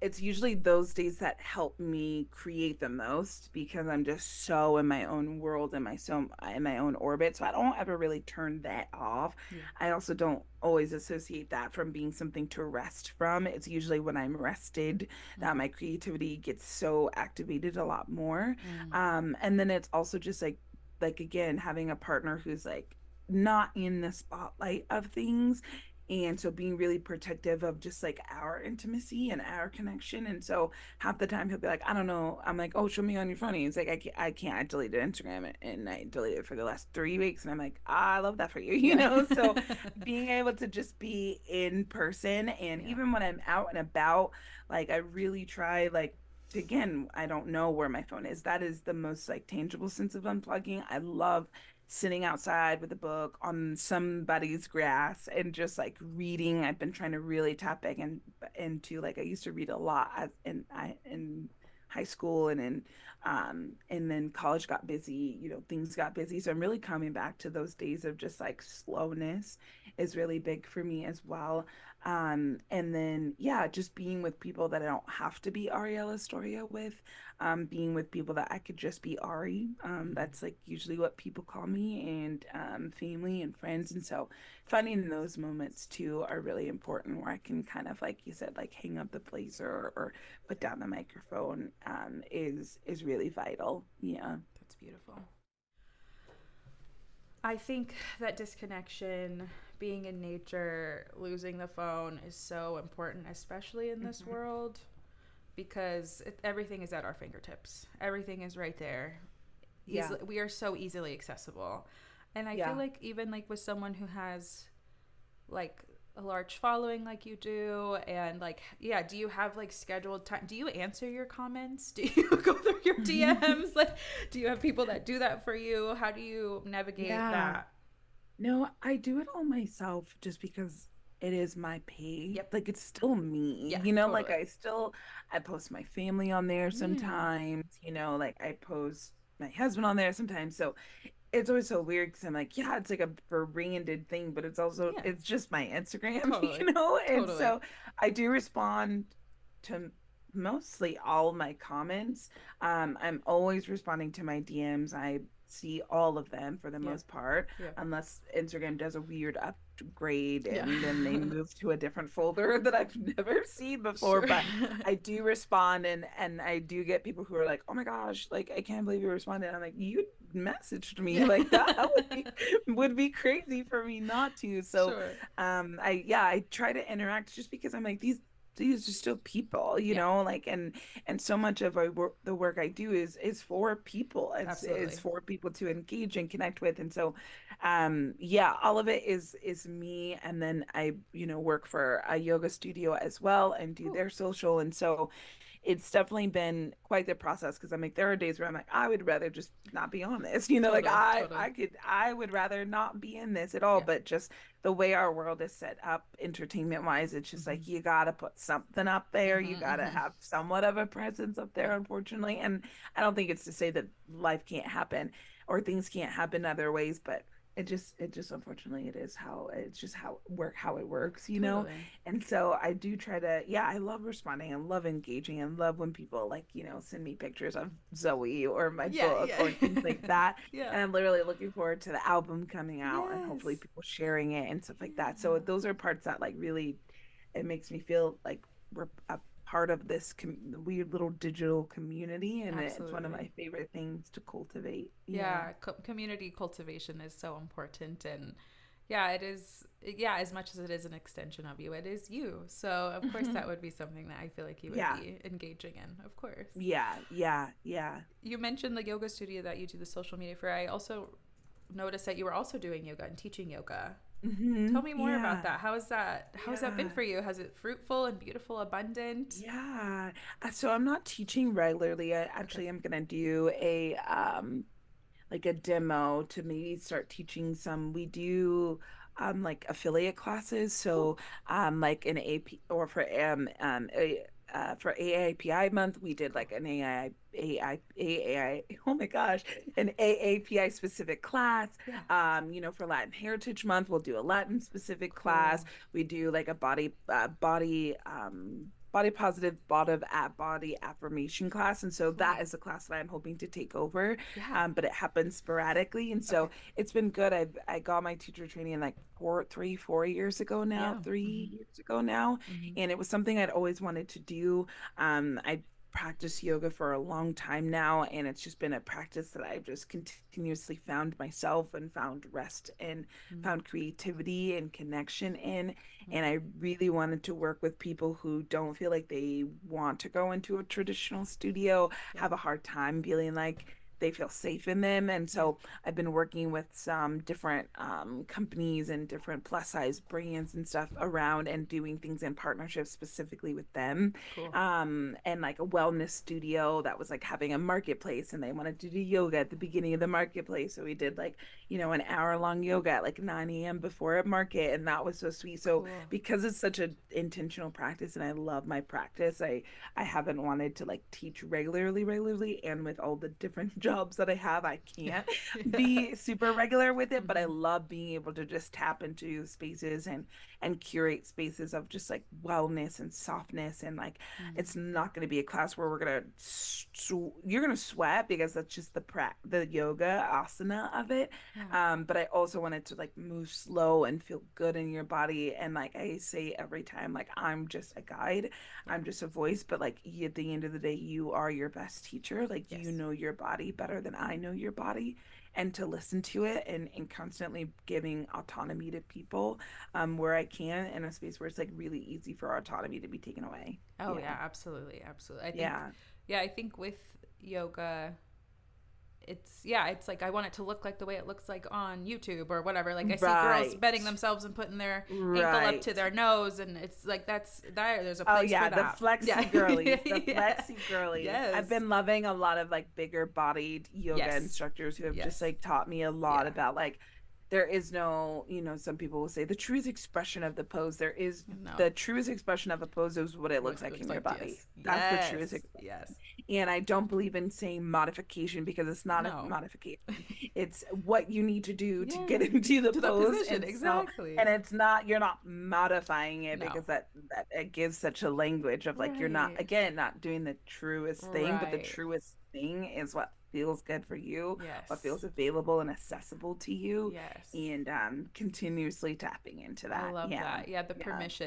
It's usually those days that help me create the most because I'm just so in my own world and my so in my own orbit. So I don't ever really turn that off. Yeah. I also don't always associate that from being something to rest from. It's usually when I'm rested that Mm-hmm. my creativity gets so activated a lot more. Mm-hmm. And then it's also just like again, having a partner who's like not in the spotlight of things. And so being really protective of just like our intimacy and our connection. And so half the time he'll be like, I don't know. I'm like, oh, show me on your phone. And he's like, I can't. I deleted Instagram and I deleted it for the last 3 weeks. And I'm like, I love that for you, you Yeah. know? So being able to just be in person and Yeah. even when I'm out and about, like I really try like to, again, I don't know where my phone is. That is the most like tangible sense of unplugging. I love sitting outside with a book on somebody's grass and just like reading. I've been trying to really tap back into like I used to read a lot in high school and then college got busy, you know, things got busy. So I'm really coming back to those days of just like slowness is really big for me as well. And then yeah, just being with people that I don't have to be Arielle Estoria with, being with people that I could just be Ari. Mm-hmm. That's like usually what people call me, and family and friends. And so finding those moments too are really important where I can kind of, like you said, like hang up the blazer or put down the microphone is really vital. Yeah. That's beautiful. I think that disconnection, being in nature, losing the phone is so important, especially in this Mhm. world, because everything is at our fingertips. Everything is right there. Yeah. We are so easily accessible. And I feel Yeah. like even like with someone who has like a large following like you do, and like, yeah, do you have like scheduled time? Do you answer your comments? Do you go through your DMs? Like, do you have people that do that for you? How do you navigate Yeah. that? No, I do it all myself just because it is my pay. Yep. Like it's still me, Yeah, you know, like totally. I post my family on there Yeah. sometimes, you know, like I post my husband on there sometimes. So it's always so weird because I'm like, yeah, it's like a branded thing, but Yeah, it's just my Instagram, totally. you know? And Totally. so I do respond to mostly all my comments. I'm always responding to my DMs. I see all of them for the Yeah. most part, Yeah. unless Instagram does a weird upgrade Yeah. and then they move to a different folder that I've never seen before. Sure. But I do respond and I do get people who are like, "Oh my gosh, like I can't believe you responded." I'm like, "You messaged me Yeah. like that would be crazy for me not to." So Sure. I try to interact just because I'm like these are still people, you Yeah, know, like and so much of the work I do is for people. It's absolutely. for people to engage and connect with. And so yeah, all of it is me. And then I, you know, work for a yoga studio as well and do Ooh. their social. And so it's definitely been quite the process because I'm like, there are days where I'm like, I would rather just not be on this, you know, like Totally. Totally. I would rather not be in this at all. Yeah. But just the way our world is set up, entertainment wise, it's just Mm-hmm. like you gotta put something up there. You Mm-hmm. gotta Mm-hmm. have somewhat of a presence up Yeah. there, unfortunately. And I don't think it's to say that life can't happen or things can't happen other ways, but it just unfortunately it is how it's just how it works, you know. Totally. And so I do try to, yeah, I love responding and love engaging and love when people like, you know, send me pictures of Zoe or my Yeah. book Yeah. or things like that. Yeah. And I'm literally looking forward to the album coming out and hopefully Yes. people sharing it and stuff like that. So Yeah. those are parts that like really, it makes me feel like we're a part of this weird little digital community. And it's one of Absolutely. my favorite things to cultivate. Yeah. Yeah. Community cultivation is so important, and Yeah, it is. Yeah, as much as it is an extension of you, it is you. So, of course, that would be something that I feel like you would Yeah. be engaging in, of course. Yeah. Yeah. Yeah. You mentioned the yoga studio that you do the social media for. I also noticed that you were also doing yoga and teaching yoga. Tell me more about Yeah. that. How has that been Yeah. for you? Has it fruitful and beautiful, abundant? Yeah. So I'm not teaching regularly. I Okay. actually am gonna do a like a demo to maybe start teaching some. We do like affiliate classes. Cool. So like an AP or for AAPI month, we did like an oh my gosh, an AAPI specific class. Yeah. For Latin Heritage Month, we'll do a Latin specific class. Cool. We do like a body positive body affirmation class, and so Cool. that is a class that I'm hoping to take over, Yeah. but it happens sporadically, and so Okay. it's been good. I got my teacher training like 4 years ago now, Yeah. three years ago now, Hmm. and it was something I'd always wanted to do. I practiced yoga for a long time now, and it's just been a practice that I've just continuously found myself and found rest and Hmm. found creativity and connection in. Hmm. And I really wanted to work with people who don't feel like they want to go into a traditional studio, Yeah. have a hard time feeling like they feel safe in them. And Yeah. so I've been working with some different companies and different plus size brands and stuff around and doing things in partnership specifically with them. Cool. And like a wellness studio that was like having a marketplace, and they wanted to do yoga at the beginning of the marketplace. So we did like, an hour-long yoga at like 9 a.m. before a market. And that was so sweet. So Cool. because it's such an intentional practice and I love my practice, I haven't wanted to like teach regularly. And with all the different jobs that I have, I Yeah. can't Yeah. be super regular with it. But I Hmm. love being able to just tap into spaces and curate spaces of just like wellness and softness. And like, Mm. it's not going to be a class where you're going to sweat, because that's just the yoga asana of it. Yeah. But I also wanted to like move slow and feel good in your body. And like I say every time, like I'm just a guide, Yeah. I'm just a voice, but like at the end of the day, you are your best teacher. Like you Yes. know your body better than I know your body. And to listen to it and constantly giving autonomy to people, where I can, in a space where it's like really easy for autonomy to be taken away. Oh Yeah. yeah, absolutely, absolutely. Yeah. I think with yoga, it's like I want it to look like the way it looks like on YouTube or whatever. Like I see girls Right. bedding themselves and putting their ankle up to Right. their nose, and it's like that's there. There's a Oh place for yeah, the that. Yeah, flexi girlies, the yeah, flexi girlies. I've yes, been loving a lot of like bigger bodied yoga yes, instructors who have just yes, like taught me a lot yeah. about like there is no, some people will say the truest expression of the pose. There is No, the truest expression of a pose is what it what looks it like looks in your like. body. Yes, That's the truest yes, expression. yes. And I don't believe in saying modification, because it's not a No. modification. It's what you need to do to get Yeah, into the to that pose. position And exactly. it's not, you're not modifying it, No, because that it gives such a language of like you're not, right, again, not doing the truest thing, but the right. truest thing is what feels good for you, what Yes, feels available and accessible to you, yes. and continuously tapping into I that. love Yeah. that. Yeah, Yeah.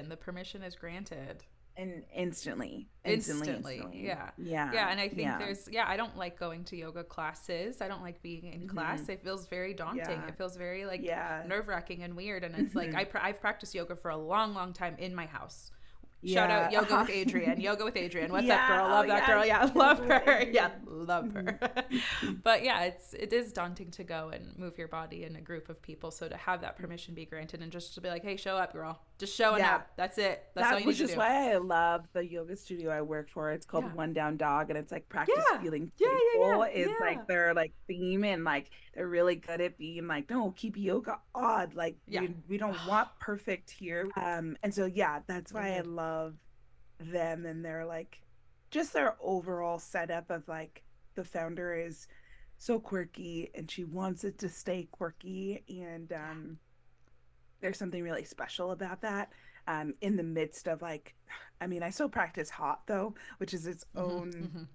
the permission is granted. And instantly, Instantly, instantly. yeah. Yeah. Yeah, and I think Yeah. there's I don't like going to yoga classes. I don't like being in Hmm. class. It feels very daunting. Yeah. It feels very like Yeah. nerve-wracking and weird, and it's like Hmm. I've practiced yoga for a long time in my house. Shout out Yeah. yoga with Adrienne. Yoga with Adrienne. What's up, Yeah. girl? Oh Love that yes. girl. Yeah, love Yoga with her. Yeah, Adrian. love Mhm. her. But yeah, it is daunting to go and move your body in a group of people. So to have that permission be granted and just to be like, hey, show up, girl. Just showing Yeah. up. That's it. That's all That you need which to is do. why I love the yoga studio I work for. It's called Yeah. One Down Dog, and it's like practice Yeah. feeling Yeah. playful Yeah. is Yeah. like their like theme, and like they're really good at being like, no, keep yoga odd. Like Yeah. we don't want perfect here. And so yeah, that's why I Agreed. love them, and they're like just their overall setup of like the founder is so quirky and she wants it to stay quirky, and Yeah. there's something really special about that, in the midst of like, I mean, I still practice hot though, which is its Mm-hmm, own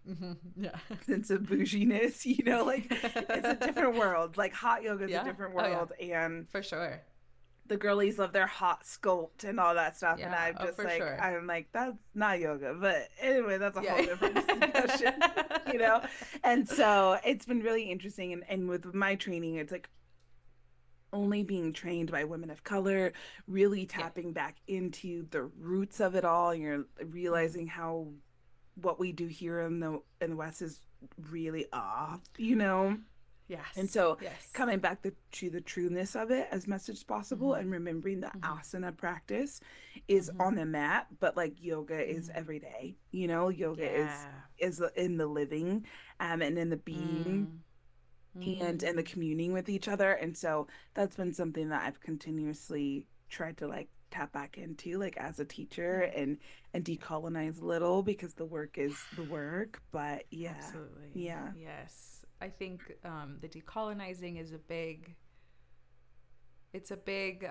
mm-hmm, mm-hmm. Yeah. sense of bouginess, like it's a different world. Like hot yoga is a Yeah. different Oh yeah. world, and For sure. the girlies love their hot sculpt and all that stuff, and Yeah. Oh, for sure. I'm like, that's not yoga. But anyway, that's a whole Yeah. different discussion. you know and so it's been really interesting, and with my training, it's like only being trained by women of color, really Yeah. tapping back into the roots of it all. You're Mm. realizing how what we do here in the West is really off, you know? And Yes. so Yes. coming back to the trueness of it as much as possible Mm-hmm. and remembering the Mm-hmm. asana practice is Mm-hmm. on the mat, but like yoga is Mm. every day. You know, yoga Yeah. is in the living and in the being Mm. and the Mm. communing with each other. And so that's been something that I've continuously tried to like tap back into like as a teacher Yeah. and decolonize a little because the work is the work. But yeah. Absolutely. Yeah. Yes. I think the decolonizing is a big, it's a big,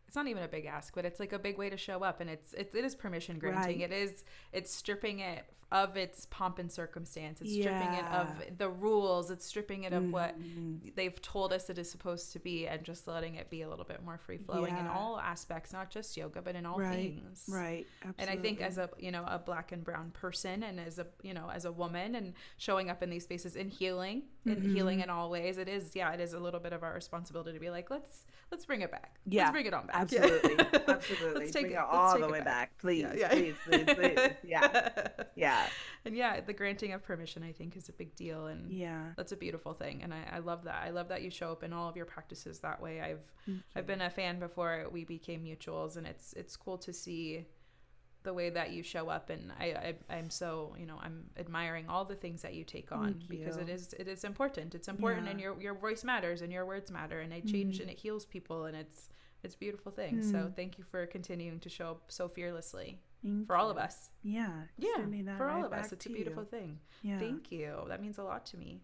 it's not even a big ask, but it's like a big way to show up. And it is permission granting. Right. It's stripping it of its pomp and circumstance. It's stripping it of Yeah. the rules. It's stripping it of what Hmm. they've told us it is supposed to be, and just letting it be a little bit more free flowing in Yeah. all aspects, not just yoga, but in all Right. things. Right. And I think as Absolutely. a, a black and brown person, and as a, as a woman, and showing up in these spaces in healing Hmm. in all ways, it is, yeah, it is a little bit of our responsibility to be like, let's bring it back. Let's Yeah. bring it on back. Yeah. Absolutely. Absolutely. Bring it Let's all the take it way back. back. Yeah, Please. yeah. Please. Please. Please. Yeah. Yeah. And yeah, the granting of permission, I think, is a big deal, and Yeah. that's a beautiful thing. And I love that. I love that you show up in all of your practices that way. Thank I've you. been a fan before we became mutuals, and it's cool to see the way that you show up. And I'm so, I'm admiring all the things that you take on, Thank because you. it is important. It's important, and Yeah. your voice matters, and your words matter, and they change, Mm. and it heals people, and it's a beautiful thing. So Mm. thank you for continuing to show up so fearlessly for Thank all of you. us. Yeah. Yeah, Sending that for all right of us. back It's a to beautiful you. thing. Yeah. Thank you. That means a lot to me.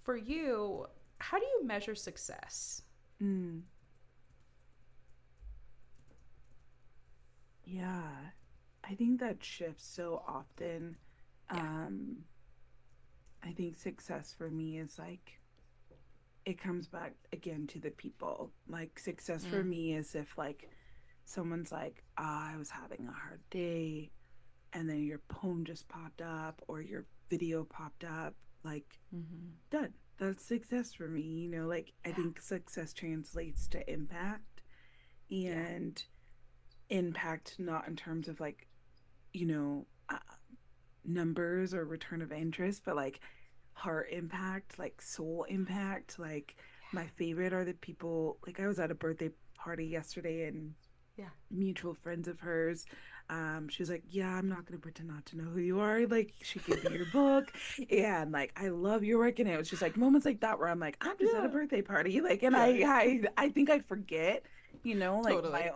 For you, how do you measure success? Mm. Yeah. I think that shifts so often. Yeah. Um, I think success for me is like it comes back again to the people. Like success for Mm. me is if like someone's like, I was having a hard day, and then your poem just popped up or your video popped up, like Mm-hmm. done. That's success for me. You know, like I Yeah. think success translates to impact Yeah. and impact not in terms of like, you know, numbers or return of interest, but like heart impact, like soul impact. Like my favorite are the people, like I was at a birthday party yesterday and Yeah. mutual friends of hers. She was like, yeah, I'm not gonna pretend not to know who you are. Like she gave me your book and like I love your work. And it was just like moments like that where I'm like, I'm just at a Yeah. birthday party. Like and Yeah. I think I forget, you know, like Totally.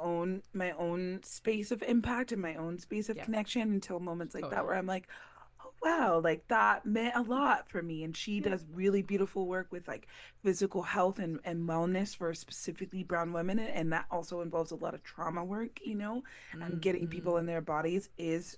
my own space of impact and my own space of Yeah. connection until moments like that Totally. where I'm like, oh wow, like that meant a lot for me. And she Yeah. does really beautiful work with like physical health and wellness for specifically brown women. And that also involves a lot of trauma work, you know, getting Mm-hmm. people in their bodies is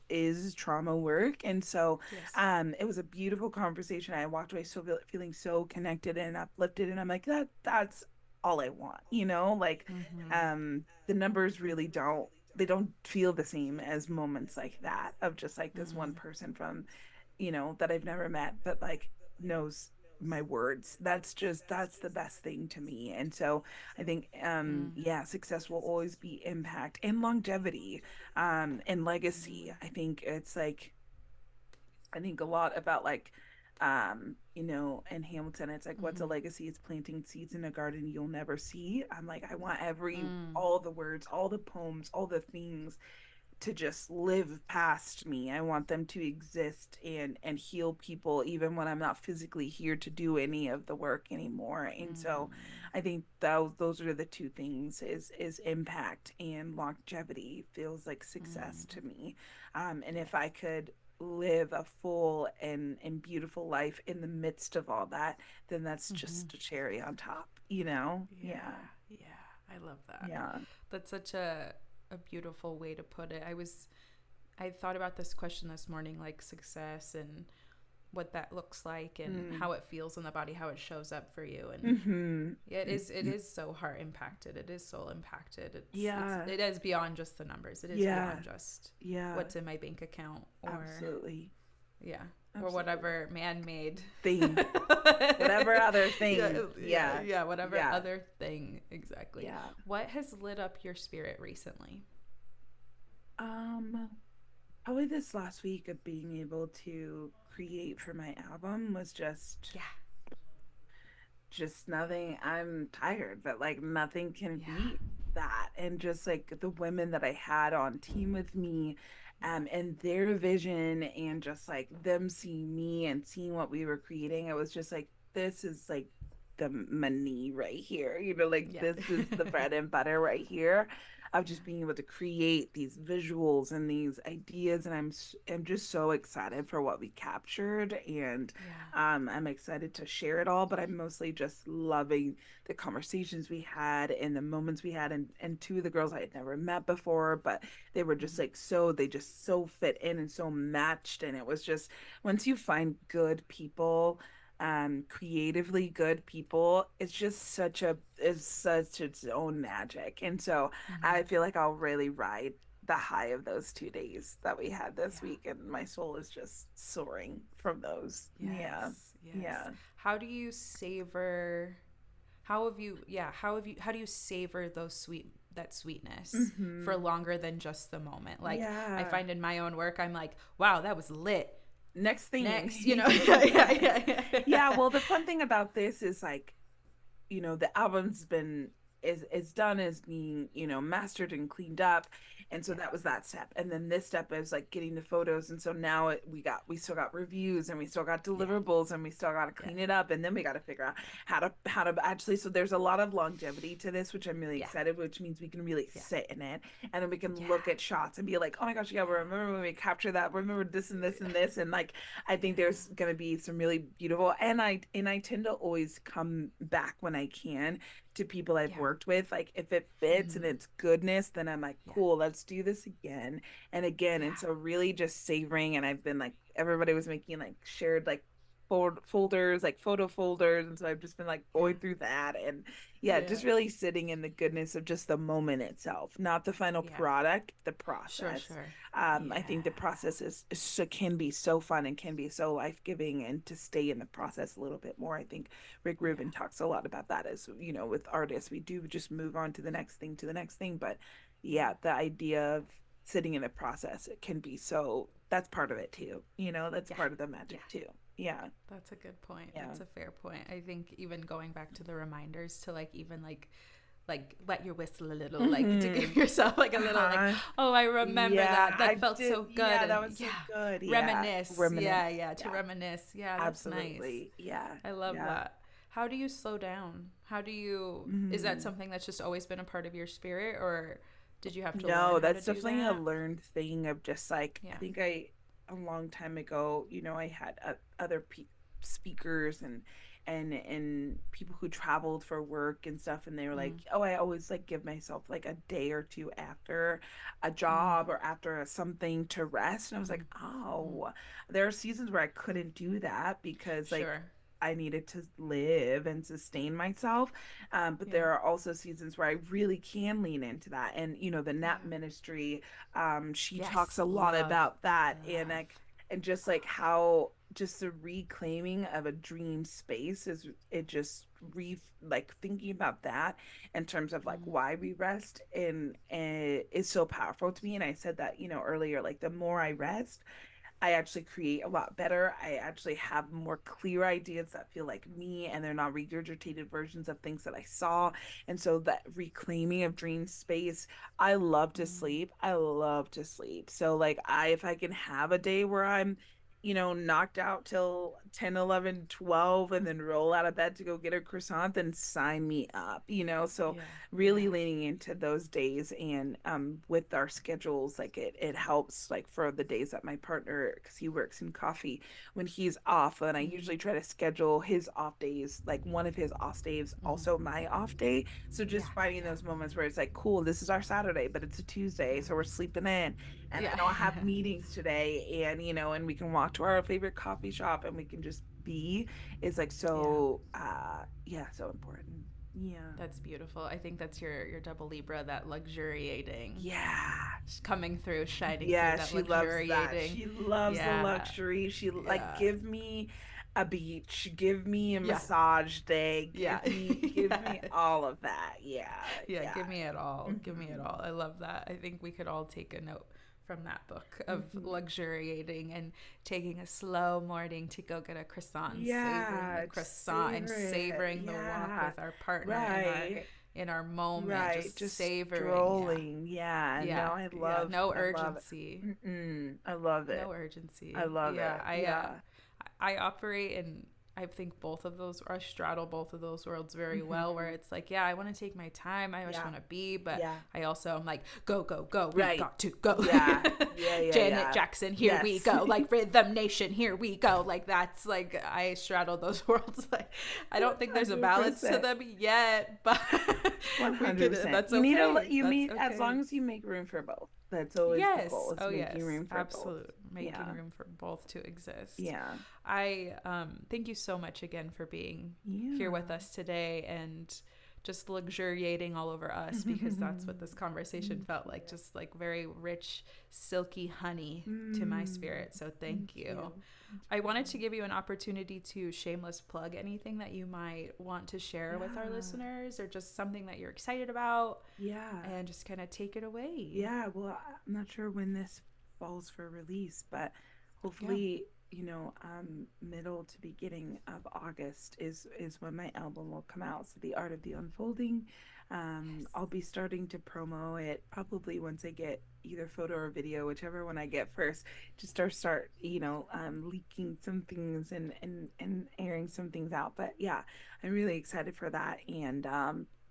trauma work. And so Yes. it was a beautiful conversation. I walked away so feeling so connected and uplifted. And I'm like, that's all I want, you know, like Mm-hmm. the numbers really don't they don't feel the same as moments like that of just like this one Mm-hmm. person from you know, that I've never met, but like knows my words. That's the best thing to me. And so I think Mm-hmm. yeah, success will always be impact and longevity, and legacy. I think it's like I think a lot about like you know, in Hamilton it's like what's a Mm-hmm. legacy? It's planting seeds in a garden you'll never see. I'm like I want Mm. all the words, all the poems, all the things to just live past me. I want them to exist and heal people even when I'm not physically here to do any of the work anymore. And so Mm. I think those are the two things is impact and longevity feels like success Mm. to me. And Yeah. if I could live a full and beautiful life in the midst of all that, then that's Mm-hmm. just a cherry on top, you know? Yeah. Yeah. Yeah. I love that. Yeah. That's such a beautiful way to put it. I thought about this question this morning, like success and what that looks like, and Mm. how it feels in the body, how it shows up for you. And Mm-hmm. yeah, it is so heart impacted. It is soul impacted. Yeah. It is beyond just the numbers. It is Yeah. beyond just Yeah. what's in my bank account, or Absolutely. yeah. or Absolutely. whatever man-made Thing. Whatever other yeah, thing. yeah, Yeah. yeah, whatever Yeah. other thing exactly. Yeah. What has lit up your spirit recently? Um, Probably this last week of being able to create for my album was just Yeah, nothing. I'm tired, but like nothing can yeah, beat that. And just like the women that I had on team with me, yeah, and their vision and just like them seeing me and seeing what we were creating, it was just like this is like the money right here. Like yeah. this is the bread and butter right here of Yeah, just being able to create these visuals and these ideas. And I'm just so excited for what we captured. And yeah, I'm excited to share it all, but I'm mostly just loving the conversations we had and the moments we had. And two of the girls I had never met before, but they were just mhm, like they just so fit in and so matched. And it was just, once you find good people, creatively good people, it's such its own magic. And so I mhm. feel like I'll really ride the high of those 2 days that we had this Yeah. week, and my soul is just soaring from those. Yeah. Yes, yes. Yeah. How do you savor how have you yeah, how do you savor that sweetness for Hmm. longer than just the moment? Like I Yeah. find in my own work I'm like, wow, that was lit. Next thing. Next, you know. Yeah, Yes. yeah, Yeah, yeah. well, the fun thing about this is like, the album's been is done, as being, mastered and cleaned up. And so Yeah. that was that step, and then this step is like getting the photos. And so now we still got reviews, and we still got Yeah. deliverables, and we still got to Yeah. clean it up, and then we got to figure out Yeah. how to actually, so there's a lot of longevity to this, which I'm really Yeah. excited, which means we can really Yeah. sit in it, and then we can Yeah. look at shots and be like, oh my gosh, yeah, we Yeah. remember when we captured that, remember this and this and this. And like, I think Yeah. there's going to be some really beautiful, and I tend to always come back when I can to people I've Yeah. worked with. Like if it fits and Mhm. it's goodness, then I'm like, Yeah. cool, let's do this again and again. And Yeah. so really just savoring. And I've been like, everybody was making like shared like folders, like photo folders. And so I've just been like Yeah. going through that. And yeah, Yeah. just really sitting in the goodness of just the moment itself, not the final Yeah. product, the Sure, process. sure. I think Yeah. the process can be so fun and can be so life giving, and to stay in the process a little bit more. I think Rick Yeah. Rubin talks a lot about that, as with artists, we do just move on to the next thing, to the next thing. But Yeah. yeah, the idea of sitting in the process, it can be so, that's part of it too. That's Yeah. part of the Yeah. magic too. Yeah. That's a good point. Yeah. That's a fair point. I think even going back to the reminders to like even like wet your whistle a little, like to Mm-hmm. give yourself like a little like, Uh-huh. oh, I remember Yeah, that. I That felt did. so good. Yeah, that And was so yeah. good. Yeah. Reminisce. Reminisce. Yeah, yeah. To Yeah, reminisce. Yeah, that's nice. absolutely. Yeah. I love Yeah. that. How do you slow down? Is that Mm-hmm. something that's just always been a part of your spirit, or did you have to learn No, how to that's do definitely a that? learned thing of just like, I Yeah. think a long time ago, I had other speakers and people who traveled for work and stuff, and they were like, Mm, oh, I always like give myself like a day or two after a mm, job or after something to rest. And I was like, mm, mm. oh, there are seasons where I couldn't do that because like Sure. I needed to live and sustain myself. But Yeah. there are also seasons where I really can lean into that. And, the Yeah. NAP ministry, she talks Yes. a lot Love. about that. And Love. like, and just like how just the reclaiming of a dream space is, it just like thinking about that in terms of like Mm, why we rest, and is so powerful to me. And I said that, earlier, like the more I rest, I actually create a lot better. I actually have more clear ideas that feel like me, and they're not regurgitated versions of things that I saw. And so that reclaiming of dream space, I love to mm. sleep. I love to sleep. So like if I can have a day where I'm knocked out till 10, 11, 12, and then roll out of bed to go get a croissant, then sign me up. So Yeah. really Yeah. leaning into those days. And with our schedules, like it helps, like for the days that my partner, because he works in coffee, when he's off, and I Mm, usually try to schedule his off days, like one of his off days mm. also my off day. So Yeah. just finding Yeah. those moments where it's like, cool, this is our Saturday, but it's a Tuesday, so we're sleeping in, and I Yeah. don't have meetings today, and we can walk to our favorite coffee shop, and we can just be, is like Yeah. so yeah, so important. Yeah. That's beautiful. I think that's your double Libra, that luxuriating. Yeah. Coming through, shining through, Yeah, that she loves that. luxuriating. She loves the Yeah. luxury. She like, Yeah. give me a beach, give me a Yeah. massage day, Yeah. give me Yes. all of that. Yeah. Yeah, Yeah. give me it all. Give me it Mhm. all. I love that. I think we could all take a note from that book of Mhm. luxuriating and taking a slow morning to go get a croissant and savoring the Yeah, just croissant and savor it. savoring the walk Yeah. with our partner Right. in our moment, Right. just Just savoring. Yeah. strolling. Yeah. No, Yeah. Yeah. No I love it. urgency. I love it. No I urgency. love Yeah, it. Yeah. I operate in, I think both of those, or I straddle both of those worlds very well, where Mhm. it's like, yeah, I want to take my time, I just Yeah. want to be, but Yeah. I also am like, go, go, go, we Right. got to go. Yeah. Yeah. Yeah. Janet Yeah. Jackson, here we Yes. go. Like Rhythm Nation, here we go. Like that's like, I straddle those worlds. Like I don't think there's a balance to 100%. them yet, but we could. 100%. That's You need okay. you That's need, as okay. long as you make room for both. That's always the Yes. goal, is Oh, making yes. room for both. Absolute. Making Yeah. room for both to exist. Yeah. I thank you so much again for being here with us today and just luxuriating all over us, because that's what this conversation felt like, just like very rich, silky honey to my spirit. So thank you. I wanted to give you an opportunity to shameless plug anything that you might want to share with our listeners, or just something that you're excited about. Yeah. And just kind of take it away. Yeah. Well, I'm not sure when this falls for release, but hopefully, middle to beginning of August is when my album will come out. So The Art of the Unfolding. I'll be starting to promo it probably once I get either photo or video, whichever one I get first, to start leaking some things and airing some things out. But yeah, I'm really excited for that. And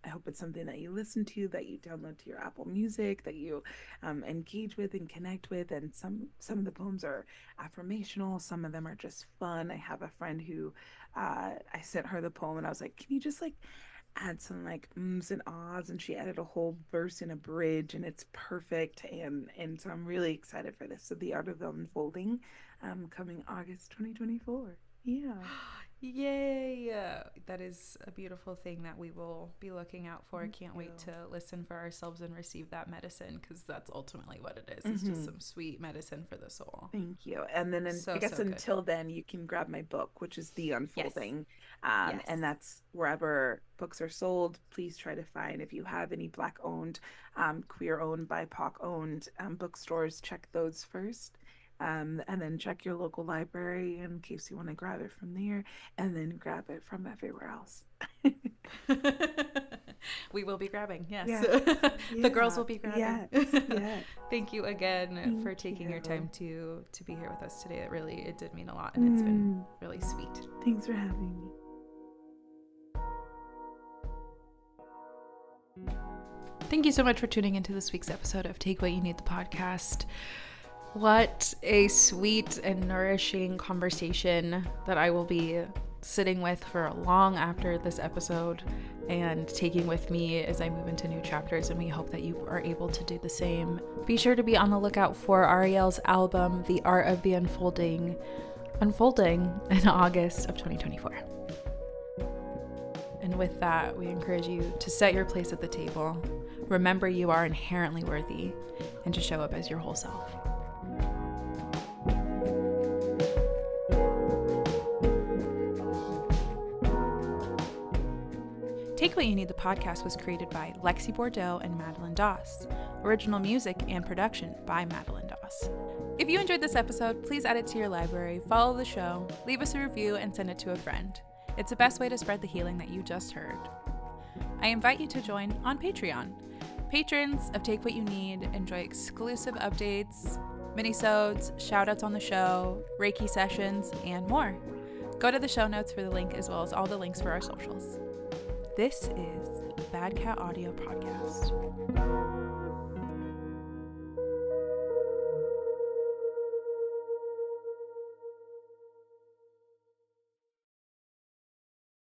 I hope it's something that you listen to, that you download to your Apple Music, that you engage with and connect with. And some of the poems are affirmational. Some of them are just fun. I have a friend who I sent her the poem and I was like, can you just like add some like ums and ahs? And she added a whole verse in a bridge, and it's perfect. And so I'm really excited for this. So The Art of the Unfolding, coming August 2024. Yeah. Yay! That is a beautiful thing that we will be looking out for. I can't wait to listen for ourselves and receive that medicine, because that's ultimately what it is. It's just some sweet medicine for the soul. Thank you. And then I guess until then, you can grab my book, which is The Unfolding. Yes. And that's wherever books are sold. Please try to find, if you have any Black owned, queer owned, BIPOC owned bookstores, check those first. And then check your local library in case you want to grab it from there, and then grab it from everywhere else. We will be grabbing, yes. The girls will be grabbing. Yes. Thank you again for taking your time to be here with us today. It did mean a lot, and it's been really sweet. Thanks for having me. Thank you so much for tuning into this week's episode of Take What You Need, the podcast. What a sweet and nourishing conversation that I will be sitting with for long after this episode and taking with me as I move into new chapters, and we hope that you are able to do the same. Be sure to be on the lookout for Arielle's album, The Art of the Unfolding in August of 2024. And with that, we encourage you to set your place at the table. Remember, you are inherently worthy, and to show up as your whole self. Take What You Need, the podcast was created by Lexi Bordeaux and Madeline Doss. Original music and production by Madeline Doss. If you enjoyed this episode, please add it to your library, follow the show, leave us a review, and send it to a friend. It's the best way to spread the healing that you just heard. I invite you to join on Patreon. Patrons of Take What You Need enjoy exclusive updates, minisodes, shoutouts on the show, Reiki sessions, and more. Go to the show notes for the link, as well as all the links for our socials. This is a Bad Cat Audio Podcast.